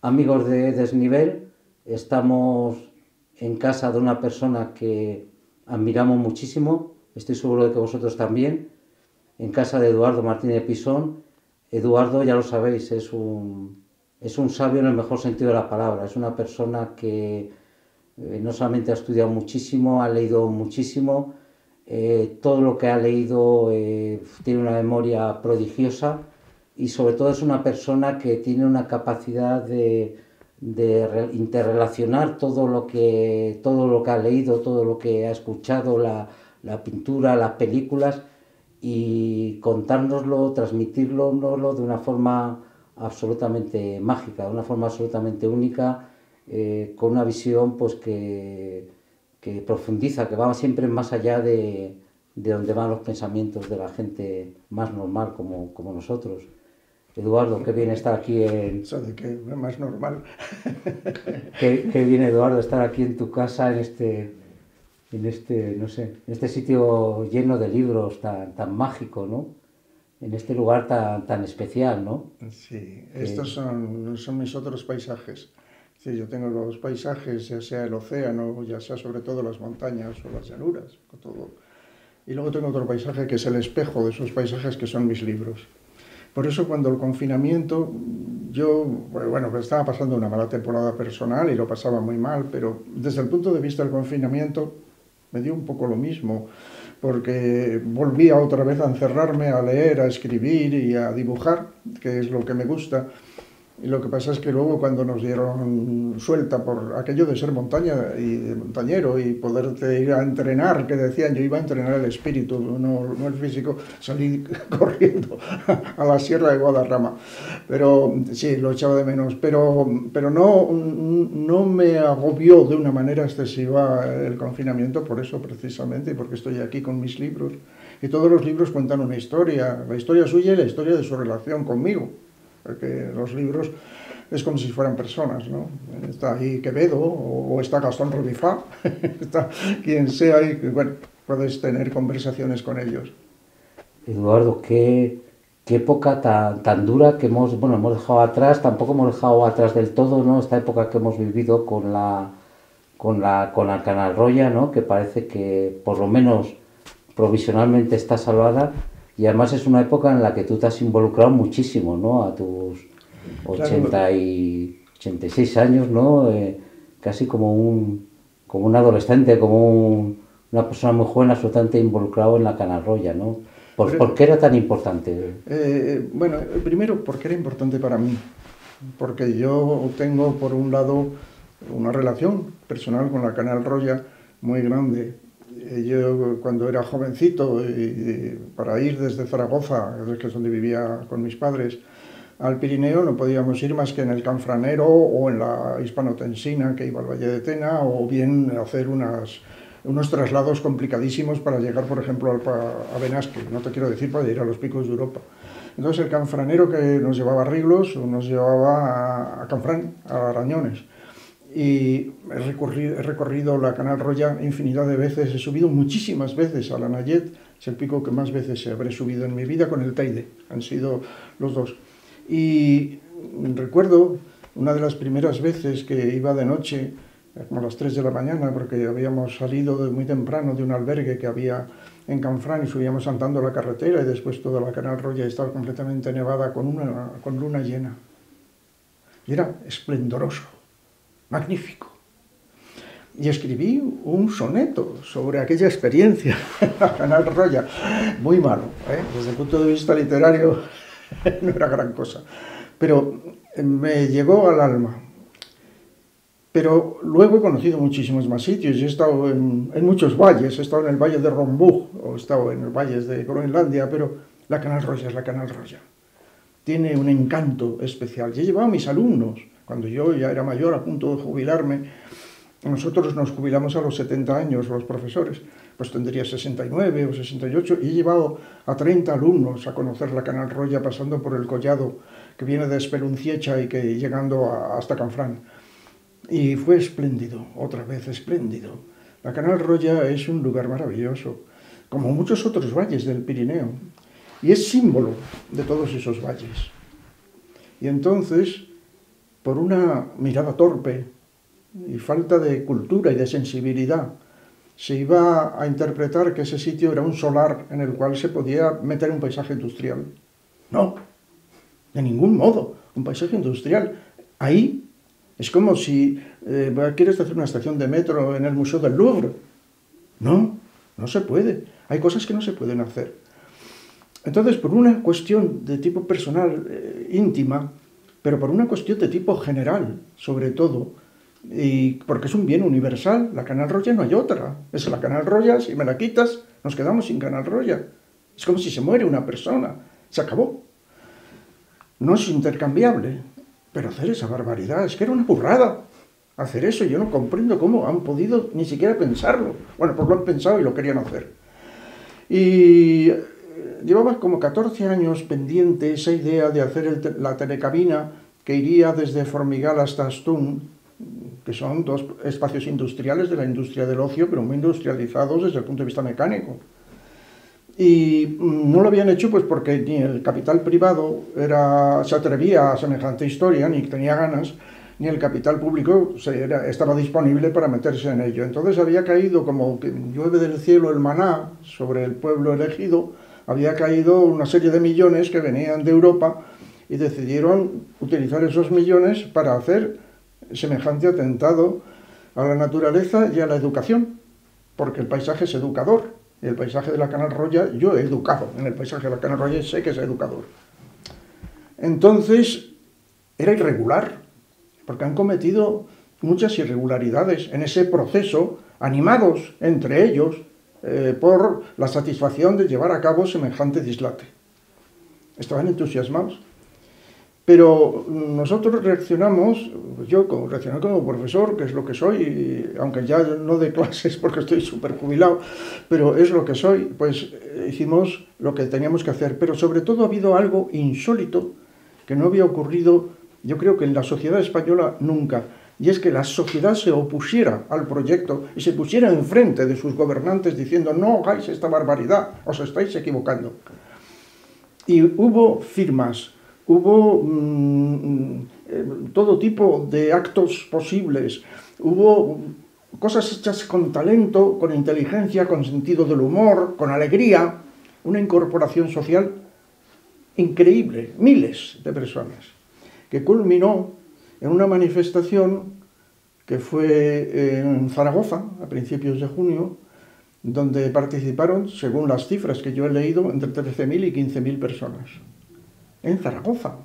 amigos de Desnivel. Estamos en casa de una persona que admiramos muchísimo, estoy seguro de que vosotros también, en casa de Eduardo Martínez Pisón. Eduardo, ya lo sabéis, es un sabio en el mejor sentido de la palabra. Es una persona que no solamente ha estudiado muchísimo, ha leído muchísimo, todo lo que ha leído tiene una memoria prodigiosa, y sobre todo es una persona que tiene una capacidad de interrelacionar todo lo que ha leído, todo lo que ha escuchado, la pintura, las películas, y contárnoslo, transmitírnoslo de una forma absolutamente mágica, de una forma absolutamente única, con una visión pues que profundiza, que va siempre más allá de donde van los pensamientos de la gente más normal como nosotros. Eduardo, qué bien estar aquí Eso de que es más normal. qué bien, Eduardo, estar aquí en tu casa, no sé, en este sitio lleno de libros tan mágico, ¿no? En este lugar tan especial, ¿no? Sí, estos Que, son mis otros paisajes. Sí, yo tengo los paisajes, ya sea el océano, ya sea sobre todo las montañas o las llanuras, o todo. Y luego tengo otro paisaje que es el espejo de esos paisajes que son mis libros. Por eso cuando el confinamiento, yo, bueno, pues estaba pasando una mala temporada personal y lo pasaba muy mal, pero desde el punto de vista del confinamiento me dio un poco lo mismo, porque volvía otra vez a encerrarme, a leer, a escribir y a dibujar, que es lo que me gusta. Y lo que pasa es que luego cuando nos dieron suelta por aquello de ser montaña y de montañero y poderte ir a entrenar, que decían, yo iba a entrenar el espíritu, no el físico, salí corriendo a la sierra de Guadarrama. Pero sí, lo echaba de menos, pero no me agobió de una manera excesiva el confinamiento, por eso precisamente, y porque estoy aquí con mis libros. Y todos los libros cuentan una historia, la historia suya y la historia de su relación conmigo, porque los libros es como si fueran personas, ¿no? Está ahí Quevedo o está Gastón Rodifá, está quien sea y bueno, puedes tener conversaciones con ellos. Eduardo, qué época tan dura que hemos dejado atrás. Tampoco hemos dejado atrás del todo, ¿no? Esta época que hemos vivido con la Canal Roya, ¿no? Que parece que por lo menos provisionalmente está salvada. Y además es una época en la que tú te has involucrado muchísimo, ¿no? A tus Claro, 86 años, ¿no? Casi como un adolescente, una persona muy joven, absolutamente involucrado en la Canal Roya, ¿no? pero, ¿Por qué era tan importante? bueno, primero porque era importante para mí, porque yo tengo por un lado una relación personal con la Canal Roya muy grande. Yo cuando era jovencito, para ir desde Zaragoza, que es donde vivía con mis padres, al Pirineo no podíamos ir más que en el Canfranero o en la Hispanotensina que iba al Valle de Tena, o bien hacer unos traslados complicadísimos para llegar, por ejemplo, a Benasque, no te quiero decir para ir a los picos de Europa. Entonces el canfranero que nos llevaba a Riglos nos llevaba a Canfrán, a Arañones. Y he recorrido la Canal Roya infinidad de veces, he subido muchísimas veces a la Nayet, es el pico que más veces habré subido en mi vida con el Teide, han sido los dos. Y recuerdo una de las primeras veces que iba de noche, como a las 3 de la mañana, porque habíamos salido muy temprano de un albergue que había en Canfrán y subíamos andando la carretera y después toda la Canal Roya estaba completamente nevada con luna llena. Y era esplendoroso, magnífico. Y escribí un soneto sobre aquella experiencia en la Canal Roya. Muy malo, ¿eh? Desde el punto de vista literario no era gran cosa. Pero me llegó al alma. Pero luego he conocido muchísimos más sitios. He estado en muchos valles. He estado en el valle de Rombug o he estado en los valles de Groenlandia, pero la Canal Roya es la Canal Roya. Tiene un encanto especial. Yo he llevado a mis alumnos, cuando yo ya era mayor, a punto de jubilarme. Nosotros nos jubilamos a los 70 años, los profesores, pues tendría 69 o 68, y he llevado a 30 alumnos a conocer la Canal Roya pasando por el collado que viene de Espelunciecha y que llegando hasta Canfrán. Y fue espléndido, otra vez espléndido. La Canal Roya es un lugar maravilloso, como muchos otros valles del Pirineo, y es símbolo de todos esos valles. Y entonces, por una mirada torpe y falta de cultura y de sensibilidad, se iba a interpretar que ese sitio era un solar en el cual se podía meter un paisaje industrial. No, de ningún modo, un paisaje industrial. Ahí es como si quieres hacer una estación de metro en el Museo del Louvre. No, no se puede. Hay cosas que no se pueden hacer. Entonces, por una cuestión de tipo personal, íntima, pero por una cuestión de tipo general, sobre todo, y porque es un bien universal, la Canal Roya no hay otra. Es la Canal Roya, si me la quitas, nos quedamos sin Canal Roya. Es como si se muere una persona, se acabó. No es intercambiable, pero hacer esa barbaridad, es que era una burrada. Hacer eso, yo no comprendo cómo han podido ni siquiera pensarlo. Bueno, pues lo han pensado y lo querían hacer. Y llevaba como 14 años pendiente esa idea de hacer la telecabina que iría desde Formigal hasta Astún, que son dos espacios industriales de la industria del ocio, pero muy industrializados desde el punto de vista mecánico. Y no lo habían hecho pues porque ni el capital privado se atrevía a semejante historia, ni tenía ganas, ni el capital público estaba disponible para meterse en ello. Entonces había caído, como que llueve del cielo el maná sobre el pueblo elegido, había caído una serie de millones que venían de Europa y decidieron utilizar esos millones para hacer semejante atentado a la naturaleza y a la educación, porque el paisaje es educador. Y el paisaje de la Canal Roya, yo he educado en el paisaje de la Canal Roya y sé que es educador. Entonces, era irregular, porque han cometido muchas irregularidades en ese proceso, animados entre ellos por la satisfacción de llevar a cabo semejante dislate. Estaban entusiasmados. Pero nosotros reaccionamos, yo reaccioné como profesor, que es lo que soy, aunque ya no de clases porque estoy súper jubilado, pero es lo que soy, pues hicimos lo que teníamos que hacer. Pero sobre todo ha habido algo insólito que no había ocurrido, yo creo que en la sociedad española nunca, y es que la sociedad se opusiera al proyecto y se pusiera enfrente de sus gobernantes diciendo no hagáis esta barbaridad, os estáis equivocando. Y hubo firmas, hubo todo tipo de actos posibles, hubo cosas hechas con talento, con inteligencia, con sentido del humor, con alegría, una incorporación social increíble, miles de personas, que culminó en una manifestación que fue en Zaragoza, a principios de junio, donde participaron, según las cifras que yo he leído, entre 13.000 y 15.000 personas. En Zaragoza.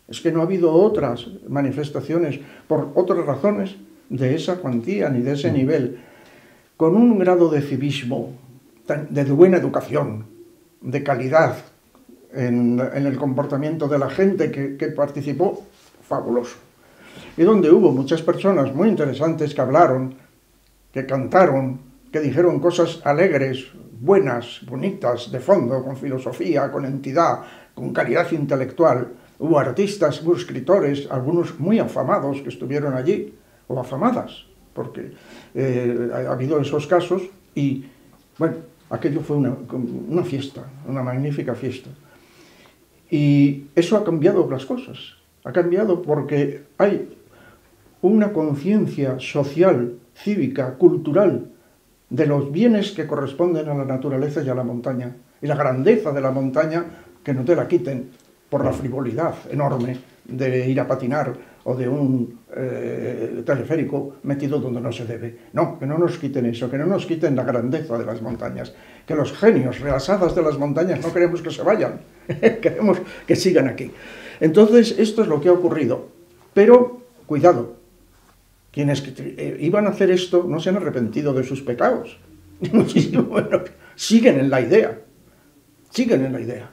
Es que no ha habido otras manifestaciones, por otras razones, de esa cuantía ni de ese nivel, con un grado de civismo, de buena educación, de calidad en el comportamiento de la gente que participó, fabuloso. Y donde hubo muchas personas muy interesantes que hablaron, que cantaron, que dijeron cosas alegres, buenas, bonitas, de fondo, con filosofía, con entidad, con calidad intelectual. Hubo artistas, hubo escritores, algunos muy afamados que estuvieron allí, o afamadas, porque ha habido esos casos, y bueno, aquello fue una fiesta, una magnífica fiesta. Y eso ha cambiado las cosas, ha cambiado porque hay una conciencia social, cívica, cultural, de los bienes que corresponden a la naturaleza y a la montaña, y la grandeza de la montaña, que no te la quiten por la frivolidad enorme de ir a patinar o de un teleférico metido donde no se debe. No, que no nos quiten eso, que no nos quiten la grandeza de las montañas, que los genios reasadas de las montañas no queremos que se vayan, queremos que sigan aquí. Entonces, esto es lo que ha ocurrido. Pero, cuidado, quienes iban a hacer esto no se han arrepentido de sus pecados. Bueno, siguen en la idea. Siguen en la idea.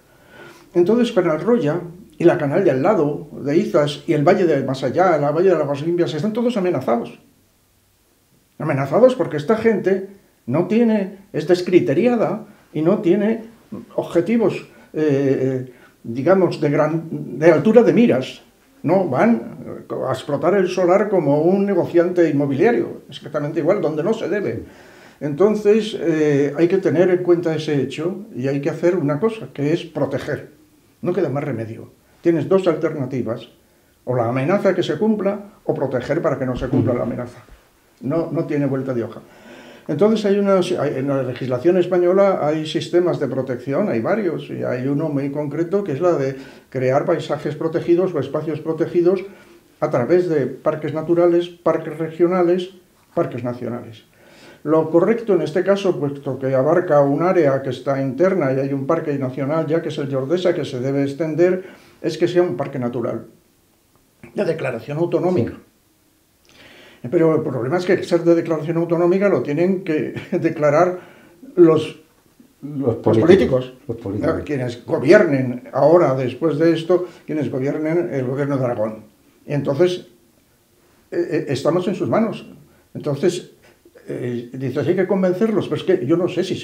Entonces, Canal Roya y la canal de al lado, de Izas, y el valle de más allá, el valle de las Aguas Limpias, están todos amenazados. Amenazados porque esta gente no tiene, es descriteriada y no tiene objetivos, digamos, de altura de miras. No, van a explotar el solar como un negociante inmobiliario, exactamente igual, donde no se debe. Entonces, hay que tener en cuenta ese hecho y hay que hacer una cosa, que es proteger. No queda más remedio. Tienes dos alternativas. O la amenaza que se cumpla, o proteger para que no se cumpla la amenaza. No tiene vuelta de hoja. Entonces en la legislación española hay sistemas de protección, hay varios, y hay uno muy concreto que es la de crear paisajes protegidos o espacios protegidos a través de parques naturales, parques regionales, parques nacionales. Lo correcto en este caso, puesto que abarca un área que está interna y hay un parque nacional ya que es el Jordesa que se debe extender, es que sea un parque natural, de declaración autonómica. Sí. Pero el problema es que ser de declaración autonómica lo tienen que declarar los políticos. Quienes gobiernen ahora, después de esto, quienes gobiernen el gobierno de Aragón. Y entonces, estamos en sus manos. Entonces, dices, hay que convencerlos, pero es que yo no sé si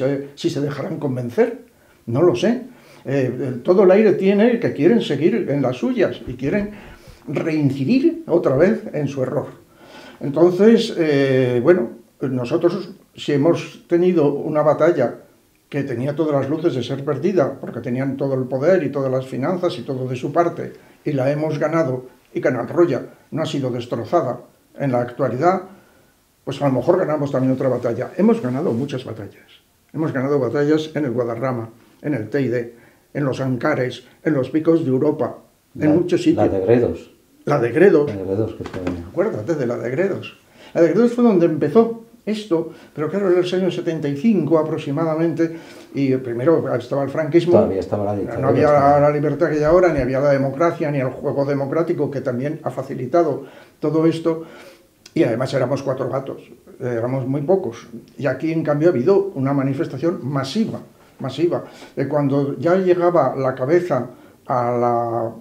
se dejarán convencer. No lo sé. Todo el aire tiene que quieren seguir en las suyas y quieren reincidir otra vez en su error. Entonces, bueno, nosotros si hemos tenido una batalla que tenía todas las luces de ser perdida, porque tenían todo el poder y todas las finanzas y todo de su parte, y la hemos ganado, y Canal Roya no ha sido destrozada en la actualidad, pues a lo mejor ganamos también otra batalla. Hemos ganado muchas batallas. Hemos ganado batallas en el Guadarrama, en el Teide, en los Ancares, en los picos de Europa, en muchos sitios. La de Gredos. La de Gredos. La de Gredos, que fue... Acuérdate de la de Gredos. La de Gredos fue donde empezó esto, pero claro, en los años 75 aproximadamente, y primero estaba el franquismo, todavía estaba la dictadura, no había la libertad que hay ahora, ni había la democracia, ni el juego democrático, que también ha facilitado todo esto, y además éramos 4 gatos, éramos muy pocos, y aquí en cambio ha habido una manifestación masiva, cuando ya llegaba la cabeza a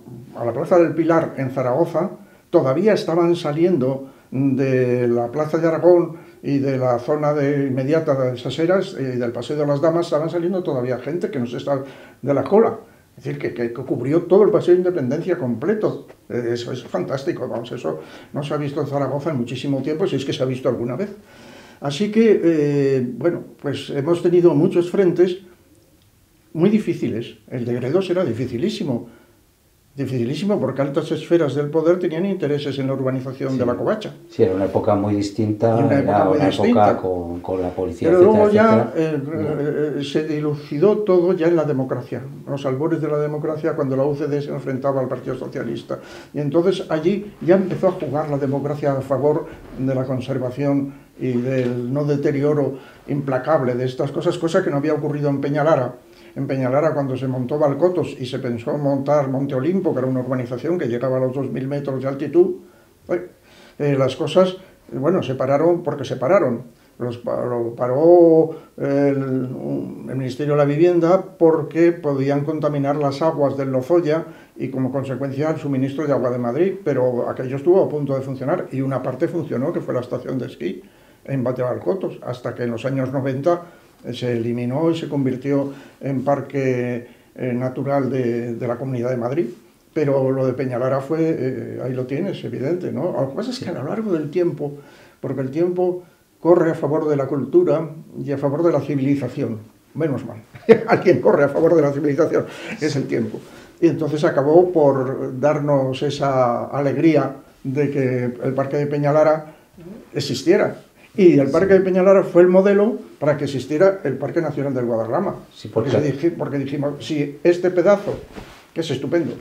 la Plaza del Pilar en Zaragoza, todavía estaban saliendo de la Plaza de Aragón y de la zona inmediata de esas eras y del Paseo de las Damas, estaban saliendo todavía gente que no se está de la cola. Es decir, que cubrió todo el Paseo de Independencia completo. Eso es fantástico, vamos, eso no se ha visto en Zaragoza en muchísimo tiempo, si es que se ha visto alguna vez. Así que, bueno, pues hemos tenido muchos frentes muy difíciles. El de Gredos era dificilísimo porque altas esferas del poder tenían intereses en la urbanización de la Covacha. Sí, era una época muy distinta, era una época con la policía, pero luego ya se dilucidó todo ya en la democracia, los albores de la democracia, cuando la UCD se enfrentaba al Partido Socialista. Y entonces allí ya empezó a jugar la democracia a favor de la conservación y del no deterioro implacable de estas cosas, cosa que no había ocurrido en Peñalara. En Peñalara, cuando se montó Valcotos y se pensó montar Monte Olimpo, que era una urbanización que llegaba a los 2000 metros de altitud, las cosas, bueno, se pararon porque se pararon. Lo paró el Ministerio de la Vivienda porque podían contaminar las aguas del Lozoya y como consecuencia el suministro de agua de Madrid, pero aquello estuvo a punto de funcionar y una parte funcionó, que fue la estación de esquí en Valcotos, hasta que en los años 90 se eliminó y se convirtió en parque natural de la Comunidad de Madrid. Pero lo de Peñalara fue, ahí lo tienes, evidente, ¿no? Lo que pasa es que a lo largo del tiempo, porque el tiempo corre a favor de la cultura y a favor de la civilización, menos mal, alguien corre a favor de la civilización, es el tiempo. Y entonces acabó por darnos esa alegría de que el parque de Peñalara existiera. Y el Parque de Peñalara fue el modelo para que existiera el Parque Nacional del Guadarrama. Sí, porque dijimos, si este pedazo, que es estupendo,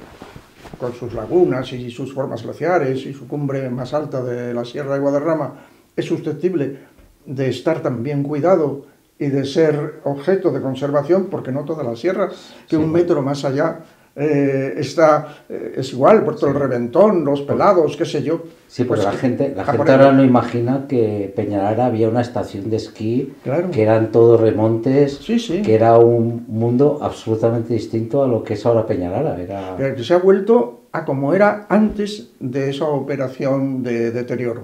con sus lagunas y sus formas glaciares y su cumbre más alta de la Sierra de Guadarrama, es susceptible de estar tan bien cuidado y de ser objeto de conservación, porque no toda la sierra, que un metro más allá es igual, por todo el Reventón, los Pelados, qué sé yo. Sí, pues la gente ahora no imagina que en Peñalara había una estación de esquí, claro, que eran todos remontes, que era un mundo absolutamente distinto a lo que es ahora Peñalara. Pero que se ha vuelto a como era antes de esa operación de deterioro.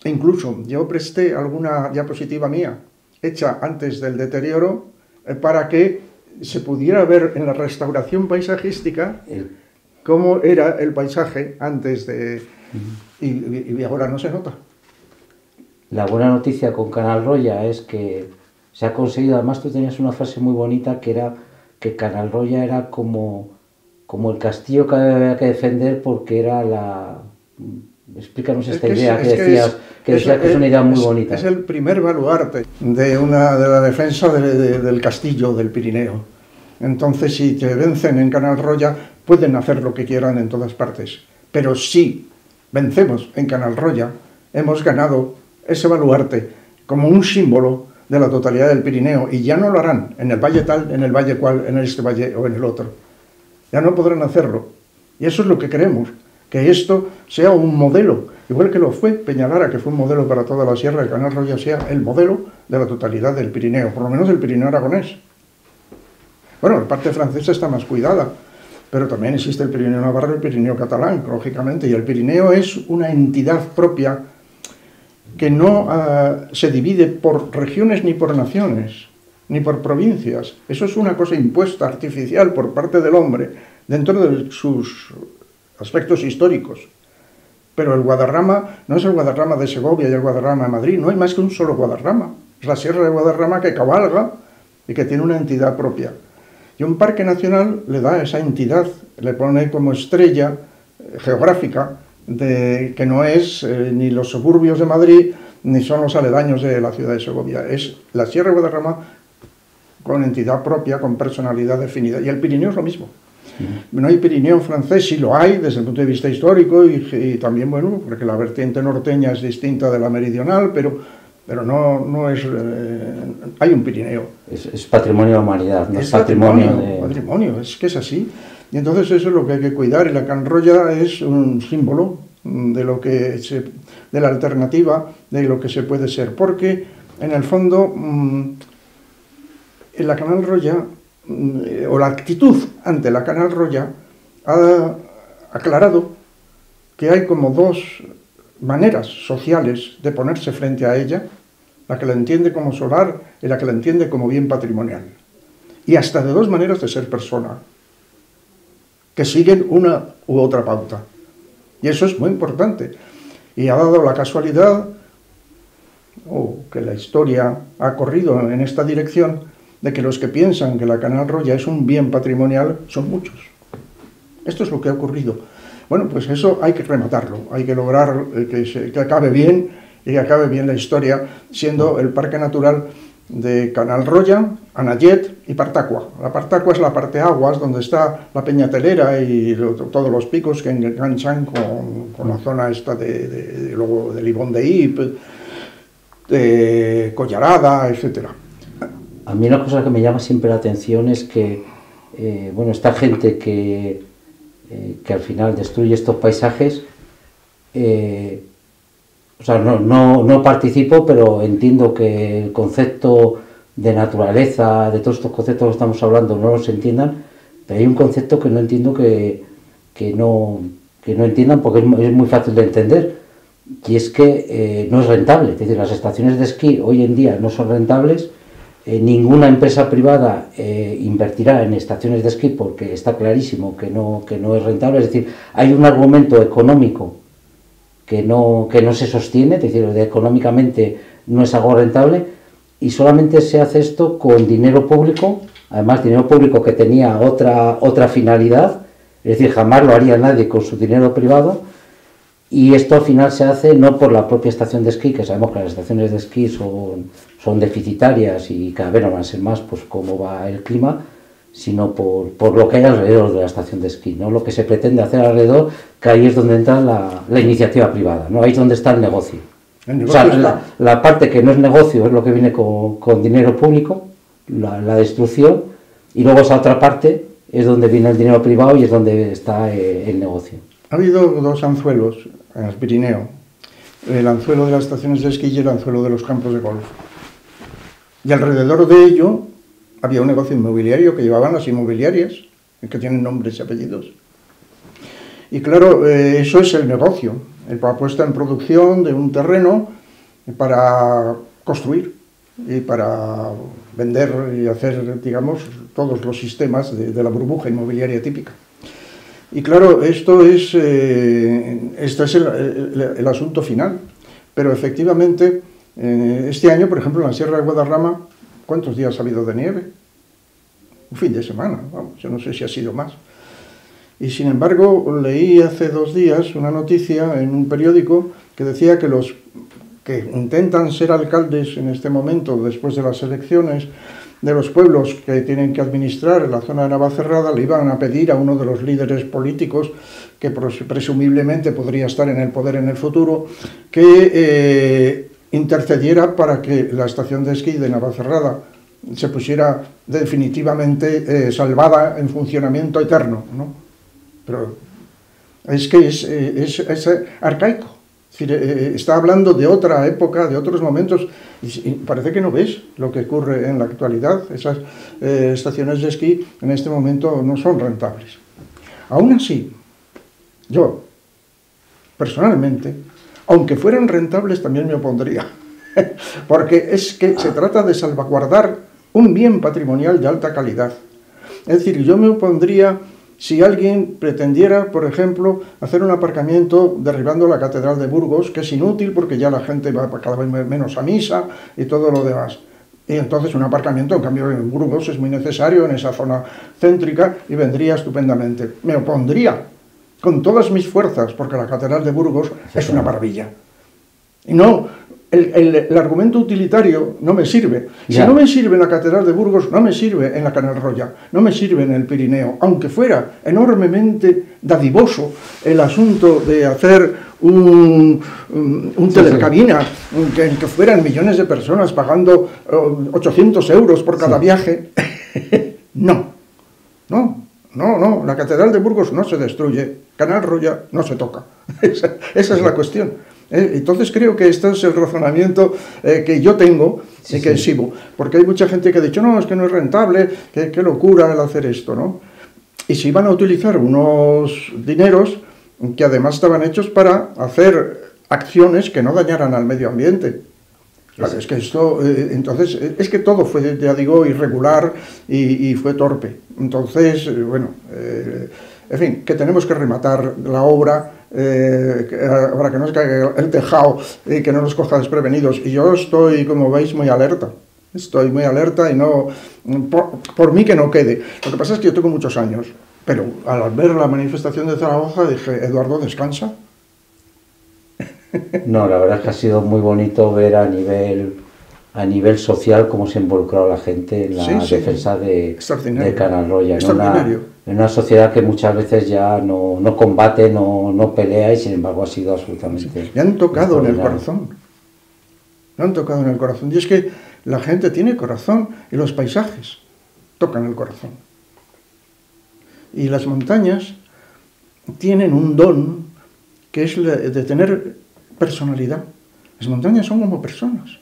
E incluso yo presté alguna diapositiva mía, hecha antes del deterioro, para que se pudiera ver en la restauración paisajística cómo era el paisaje antes de... Y ahora no se nota. La buena noticia con Canal Roya es que se ha conseguido, además tú tenías una frase muy bonita que era que Canal Roya era como como el castillo que había que defender porque era la... Explícanos esta idea que decías, que es una idea muy bonita. Es el primer baluarte de la defensa del castillo del Pirineo. Entonces, si te vencen en Canal Roya, pueden hacer lo que quieran en todas partes. Pero si vencemos en Canal Roya, hemos ganado ese baluarte como un símbolo de la totalidad del Pirineo, y ya no lo harán en el valle tal, en el valle cual, en este valle o en el otro. Ya no podrán hacerlo. Y eso es lo que queremos, que esto sea un modelo, igual que lo fue Peñalara, que fue un modelo para toda la sierra, el Canal Roya sea el modelo de la totalidad del Pirineo, por lo menos del Pirineo aragonés. Bueno, la parte francesa está más cuidada, pero también existe el Pirineo navarro y el Pirineo catalán, lógicamente, y el Pirineo es una entidad propia que no se divide por regiones ni por naciones, ni por provincias. Eso es una cosa impuesta, artificial, por parte del hombre, dentro de sus aspectos históricos. Pero el Guadarrama no es el Guadarrama de Segovia y el Guadarrama de Madrid, no hay más que un solo Guadarrama. Es la Sierra de Guadarrama que cabalga y que tiene una entidad propia. Y un parque nacional le da esa entidad, le pone como estrella geográfica, que no es ni los suburbios de Madrid, ni son los aledaños de la ciudad de Segovia. Es la Sierra de Guadarrama con entidad propia, con personalidad definida. Y el Pirineo es lo mismo. No hay Pirineo francés, sí lo hay desde el punto de vista histórico y también, bueno, porque la vertiente norteña es distinta de la meridional, pero no es... hay un Pirineo. Es patrimonio de la humanidad, no es patrimonio de... Patrimonio, es que es así. Y entonces eso es lo que hay que cuidar, y la Can Roya es un símbolo de lo que de la alternativa, de lo que se puede ser, porque en el fondo en la Canal Roya, o la actitud ante la Canal Roya, ha aclarado que hay como dos maneras sociales de ponerse frente a ella, la que la entiende como solar y la que la entiende como bien patrimonial, y hasta de dos maneras de ser persona, que siguen una u otra pauta. Y eso es muy importante. Y ha dado la casualidad, o que la historia ha corrido en esta dirección, de que los que piensan que la Canal Roya es un bien patrimonial son muchos. Esto es lo que ha ocurrido. Bueno, pues eso hay que rematarlo, hay que lograr que acabe bien, y que acabe bien la historia, siendo el Parque Natural de Canal Roya, Anayet y Partacua. La Partacua es la parte aguas, donde está la Peñatelera y todos los picos que enganchan con la zona esta luego del Ibón de Ip, de Collarada, etcétera. A mí una cosa que me llama siempre la atención es que, bueno, esta gente que al final destruye estos paisajes, o sea, no participo, pero entiendo que el concepto de naturaleza, de todos estos conceptos que estamos hablando, no los entiendan, pero hay un concepto que no entiendo que no entiendan, porque es muy fácil de entender, y es que no es rentable. Es decir, las estaciones de esquí hoy en día no son rentables. Ninguna empresa privada invertirá en estaciones de esquí porque está clarísimo que no es rentable. Es decir, hay un argumento económico que no se sostiene, es decir, económicamente no es algo rentable, y solamente se hace esto con dinero público, además dinero público que tenía otra finalidad, es decir, jamás lo haría nadie con su dinero privado, y esto al final se hace no por la propia estación de esquí, que sabemos que las estaciones de esquí son deficitarias y cada vez no van a ser más, pues cómo va el clima, sino por lo que hay alrededor de la estación de esquí, ¿no? Lo que se pretende hacer alrededor, que ahí es donde entra la iniciativa privada, ¿no? Ahí es donde está el negocio. O sea, la parte que no es negocio es lo que viene con dinero público, la destrucción, y luego esa otra parte es donde viene el dinero privado y es donde está el negocio. Ha habido dos anzuelos en el Pirineo, el anzuelo de las estaciones de esquí y el anzuelo de los campos de golf. Y alrededor de ello había un negocio inmobiliario que llevaban las inmobiliarias, que tienen nombres y apellidos. Y claro, eso es el negocio, la puesta en producción de un terreno para construir y para vender y hacer, digamos, todos los sistemas de la burbuja inmobiliaria típica. Y claro, esto es el asunto final. Pero efectivamente, este año, por ejemplo, en la Sierra de Guadarrama, ¿cuántos días ha habido de nieve? Un fin de semana, vamos, yo no sé si ha sido más. Y sin embargo, leí hace 2 días una noticia en un periódico que decía que los que intentan ser alcaldes en este momento, después de las elecciones, de los pueblos que tienen que administrar en la zona de Navacerrada, le iban a pedir a uno de los líderes políticos, que presumiblemente podría estar en el poder en el futuro, que intercediera para que la estación de esquí de Navacerrada se pusiera definitivamente salvada en funcionamiento eterno, ¿no? Pero es que es arcaico. Es decir, está hablando de otra época, de otros momentos, y parece que no ves lo que ocurre en la actualidad. Esas estaciones de esquí en este momento no son rentables. Aún así, yo, personalmente, aunque fueran rentables, también me opondría, porque es que se trata de salvaguardar un bien patrimonial de alta calidad. Es decir, yo me opondría si alguien pretendiera, por ejemplo, hacer un aparcamiento derribando la Catedral de Burgos, que es inútil porque ya la gente va cada vez menos a misa y todo lo demás. Y entonces un aparcamiento, en cambio, en Burgos es muy necesario, en esa zona céntrica, y vendría estupendamente. Me opondría con todas mis fuerzas, porque la Catedral de Burgos es una maravilla. Y no, el argumento utilitario no me sirve. Si no me sirve en la Catedral de Burgos, no me sirve en la Canal Roya, no me sirve en el Pirineo. Aunque fuera enormemente dadivoso el asunto de hacer un telecabina, que fueran millones de personas pagando 800 euros por cada viaje, no, la Catedral de Burgos no se destruye, Canal Roya no se toca. Esa es la cuestión. Entonces creo que este es el razonamiento que yo tengo y que exhibo, porque hay mucha gente que ha dicho, no, es que no es rentable, qué locura el hacer esto, ¿no? Y se iban a utilizar unos dineros que además estaban hechos para hacer acciones que no dañaran al medio ambiente. Claro, es que esto, entonces, es que todo fue, ya digo, irregular y fue torpe. Entonces, bueno, en fin, que tenemos que rematar la obra para que no nos caiga el tejado y que no nos coja desprevenidos. Y yo estoy, como veis, muy alerta. Estoy muy alerta y no, por mí que no quede. Lo que pasa es que yo tengo muchos años, pero al ver la manifestación de Zaragoza dije, Eduardo, descansa. No, la verdad es que ha sido muy bonito ver a nivel social cómo se ha involucrado la gente en la defensa de Canal Roya. En una sociedad que muchas veces ya no combate, no pelea, y sin embargo ha sido absolutamente... Me han tocado en el corazón. Me han tocado en el corazón. Y es que la gente tiene corazón y los paisajes tocan el corazón. Y las montañas tienen un don que es de tener personalidad. Las montañas son como personas.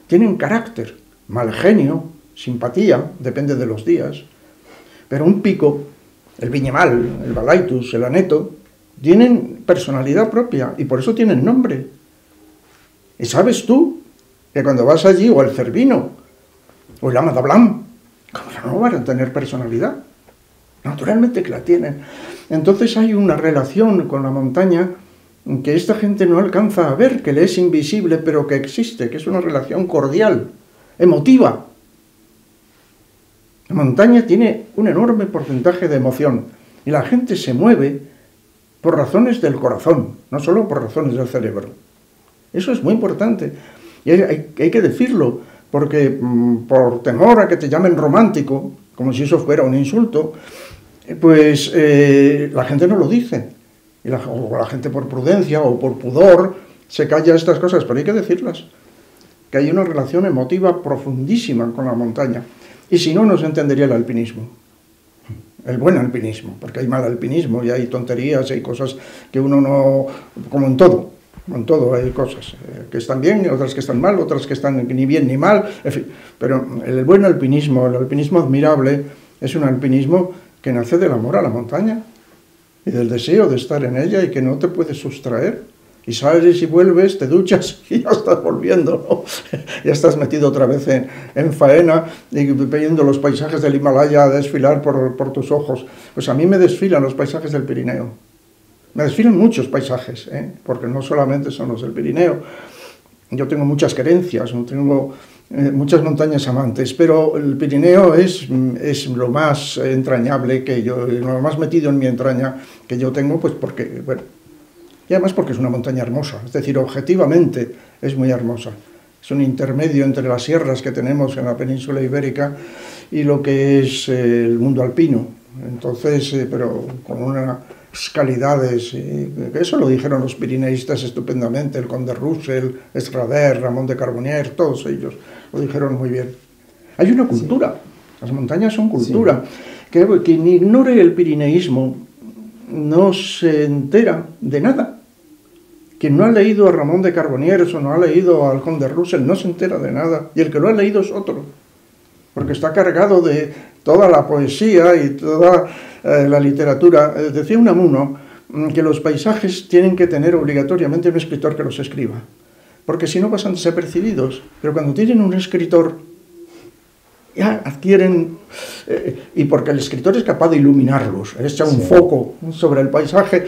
Tienen carácter, mal genio, simpatía, depende de los días. Pero un pico, el Viñemal, el Balaitus, el Aneto, tienen personalidad propia y por eso tienen nombre. Y sabes tú que cuando vas allí, o el Cervino, o el Ama de Blanc, ¿cómo no van a tener personalidad? Naturalmente que la tienen. Entonces hay una relación con la montaña que esta gente no alcanza a ver, que le es invisible, pero que existe, que es una relación cordial, emotiva. La montaña tiene un enorme porcentaje de emoción y la gente se mueve por razones del corazón, no solo por razones del cerebro. Eso es muy importante y hay que decirlo, porque por temor a que te llamen romántico, como si eso fuera un insulto, pues la gente no lo dice. O la gente por prudencia o por pudor se calla estas cosas, pero hay que decirlas, que hay una relación emotiva profundísima con la montaña, y si no, no se entendería el alpinismo, el buen alpinismo, porque hay mal alpinismo y hay tonterías y hay cosas que uno no, como en todo hay cosas que están bien, otras que están mal, otras que están ni bien ni mal, en fin, pero el buen alpinismo, el alpinismo admirable, es un alpinismo que nace del amor a la montaña y del deseo de estar en ella y que no te puedes sustraer. Y sales y vuelves, te duchas y ya estás volviendo, ¿no? Ya estás metido otra vez en faena y viendo los paisajes del Himalaya desfilar por tus ojos. Pues a mí me desfilan los paisajes del Pirineo. Me desfilan muchos paisajes, porque no solamente son los del Pirineo. Yo tengo muchas querencias, tengo muchas montañas amantes, pero el Pirineo es lo más entrañable que yo, lo más metido en mi entraña que yo tengo, pues porque, bueno, y además porque es una montaña hermosa, es decir, objetivamente es muy hermosa. Es un intermedio entre las sierras que tenemos en la península ibérica y lo que es el mundo alpino. Entonces, pero con unas calidades, eso lo dijeron los pirineístas estupendamente, el conde Russell, Estrader, Ramón de Carbonnier, todos ellos lo dijeron muy bien. Hay una cultura, las montañas son cultura, que quien ignore el pirineísmo no se entera de nada. Quien no ha leído a Ramón de Carbonnier o no ha leído al conde Russell no se entera de nada, y el que lo ha leído es otro, porque está cargado de toda la poesía y toda la literatura. Decía Unamuno que los paisajes tienen que tener obligatoriamente un escritor que los escriba, porque si no pasan desapercibidos, pero cuando tienen un escritor ya adquieren, y porque el escritor es capaz de iluminarlos, echa un foco sobre el paisaje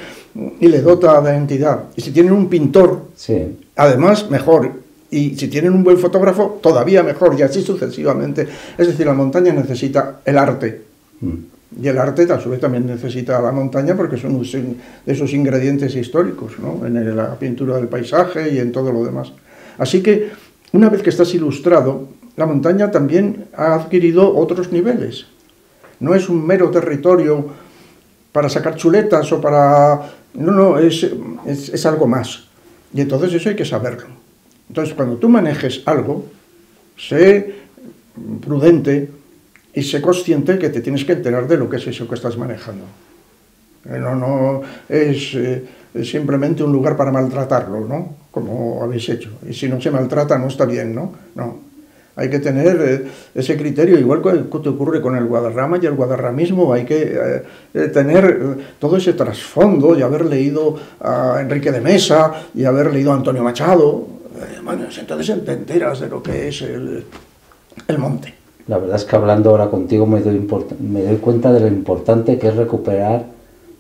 y le dota de entidad. Y si tienen un pintor, además mejor, y si tienen un buen fotógrafo, todavía mejor, y así sucesivamente. Es decir, la montaña necesita el arte, y el arte a su vez también necesita la montaña, porque son de esos ingredientes históricos, ¿no?, en la pintura del paisaje y en todo lo demás. Así que, una vez que estás ilustrado, la montaña también ha adquirido otros niveles. No es un mero territorio para sacar chuletas o para... No, es algo más. Y entonces eso hay que saberlo. Entonces, cuando tú manejes algo, sé prudente y sé consciente que te tienes que enterar de lo que es eso que estás manejando. No es simplemente un lugar para maltratarlo, ¿no?, como habéis hecho. Y si no se maltrata, no está bien, ¿no? No. Hay que tener ese criterio, igual que te ocurre con el Guadarrama y el guadarramismo. Hay que tener todo ese trasfondo y haber leído a Enrique de Mesa y haber leído a Antonio Machado. Bueno, entonces te enteras de lo que es el monte. La verdad es que hablando ahora contigo me doy cuenta de lo importante que es recuperar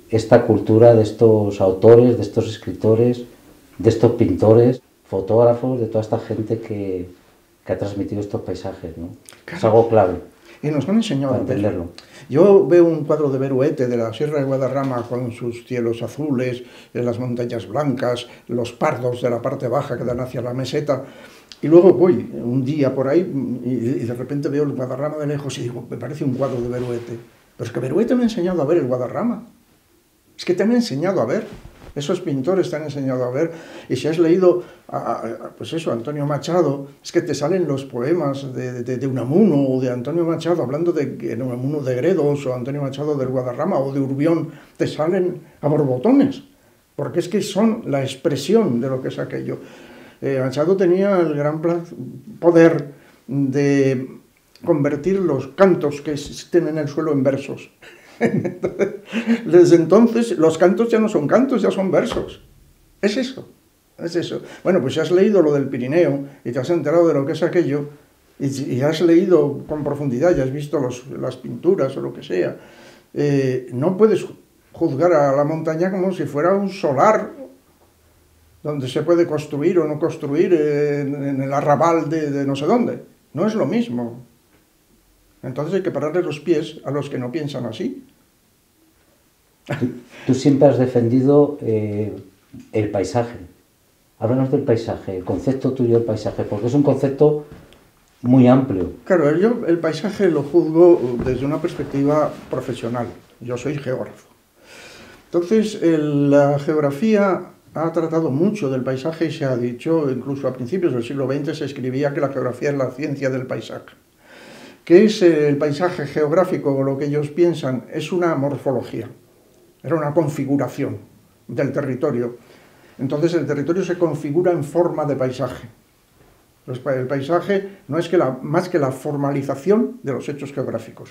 esta cultura de estos autores, de estos escritores, de estos pintores, fotógrafos, de toda esta gente que ha transmitido estos paisajes, ¿no? Claro. Es algo clave. Y nos han enseñado a entenderlo. Yo veo un cuadro de Beruete de la Sierra de Guadarrama con sus cielos azules, las montañas blancas, los pardos de la parte baja que dan hacia la meseta, y luego voy un día por ahí y de repente veo el Guadarrama de lejos y digo, me parece un cuadro de Beruete. Pero es que Beruete me ha enseñado a ver el Guadarrama. Es que te han enseñado a ver. Esos pintores te han enseñado a ver, y si has leído, pues eso, Antonio Machado, es que te salen los poemas de Unamuno o de Antonio Machado, hablando de Unamuno de Gredos, o Antonio Machado del Guadarrama, o de Urbión, te salen a borbotones, porque es que son la expresión de lo que es aquello. Machado tenía el gran poder de convertir los cantos que existen en el suelo en versos. Desde entonces los cantos ya no son cantos, ya son versos. Es eso. Bueno, pues si has leído lo del Pirineo y te has enterado de lo que es aquello, y has leído con profundidad y has visto las pinturas o lo que sea, no puedes juzgar a la montaña como si fuera un solar donde se puede construir o no construir en el arrabal de no sé dónde. No es lo mismo. Entonces hay que pararle los pies a los que no piensan así. Tú siempre has defendido el paisaje. Háblanos del paisaje, el concepto tuyo del paisaje, porque es un concepto muy amplio. Claro, yo el paisaje lo juzgo desde una perspectiva profesional. Yo soy geógrafo. Entonces, la geografía ha tratado mucho del paisaje y se ha dicho, incluso a principios del siglo XX se escribía que la geografía es la ciencia del paisaje. ¿Qué es el paisaje geográfico? Lo que ellos piensan es una morfología, era una configuración del territorio. Entonces el territorio se configura en forma de paisaje. El paisaje no es más que la formalización de los hechos geográficos,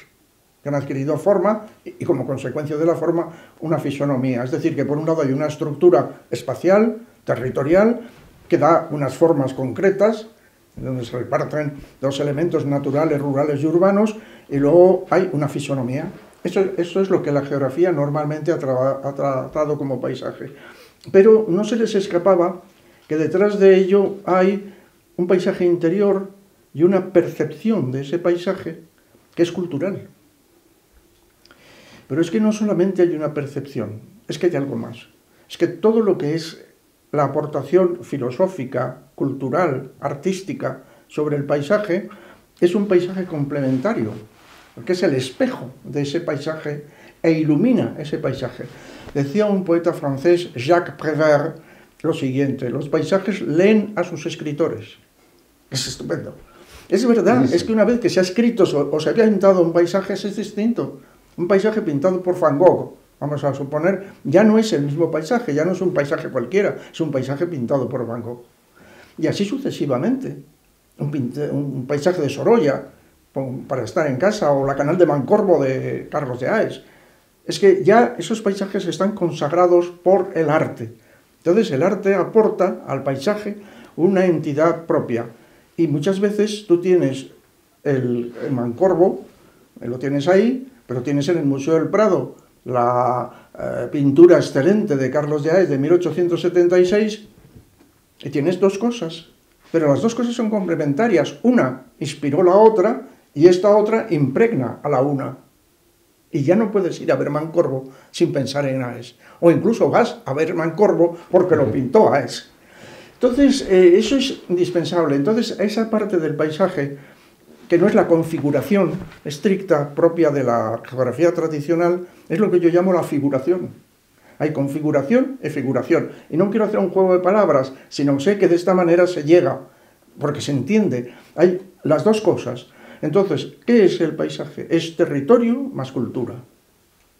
que han adquirido forma y como consecuencia de la forma una fisonomía. Es decir, que por un lado hay una estructura espacial, territorial, que da unas formas concretas, donde se reparten los elementos naturales, rurales y urbanos, y luego hay una fisonomía. Eso es lo que la geografía normalmente ha tratado como paisaje. Pero no se les escapaba que detrás de ello hay un paisaje interior y una percepción de ese paisaje que es cultural. Pero es que no solamente hay una percepción, es que hay algo más. Es que todo lo que es la aportación filosófica, cultural, artística sobre el paisaje es un paisaje complementario, porque es el espejo de ese paisaje e ilumina ese paisaje. Decía un poeta francés, Jacques Prévert, lo siguiente: los paisajes leen a sus escritores. Es estupendo. Es verdad, es que una vez que se ha escrito o se había pintado un paisaje, es distinto. Un paisaje pintado por Van Gogh, vamos a suponer, ya no es el mismo paisaje, ya no es un paisaje cualquiera, es un paisaje pintado por Van Gogh. Y así sucesivamente. Un paisaje de Sorolla, para estar en casa, o la Canal de Mancorbo de Carlos de Haes. Es que ya esos paisajes están consagrados por el arte. Entonces el arte aporta al paisaje una entidad propia. Y muchas veces tú tienes el Mancorbo, lo tienes ahí, pero tienes en el Museo del Prado la pintura excelente de Carlos de Haes de 1876, y tienes dos cosas, pero las dos cosas son complementarias. Una inspiró la otra y esta otra impregna a la una. Y ya no puedes ir a ver Mancorbo sin pensar en Haes. O incluso vas a ver Mancorbo porque lo pintó Haes. Entonces, eso es indispensable. Entonces, esa parte del paisaje, que no es la configuración estricta propia de la geografía tradicional, es lo que yo llamo la figuración. Hay configuración y figuración. Y no quiero hacer un juego de palabras, sino sé que de esta manera se llega, porque se entiende. Hay las dos cosas. Entonces, ¿qué es el paisaje? Es territorio más cultura.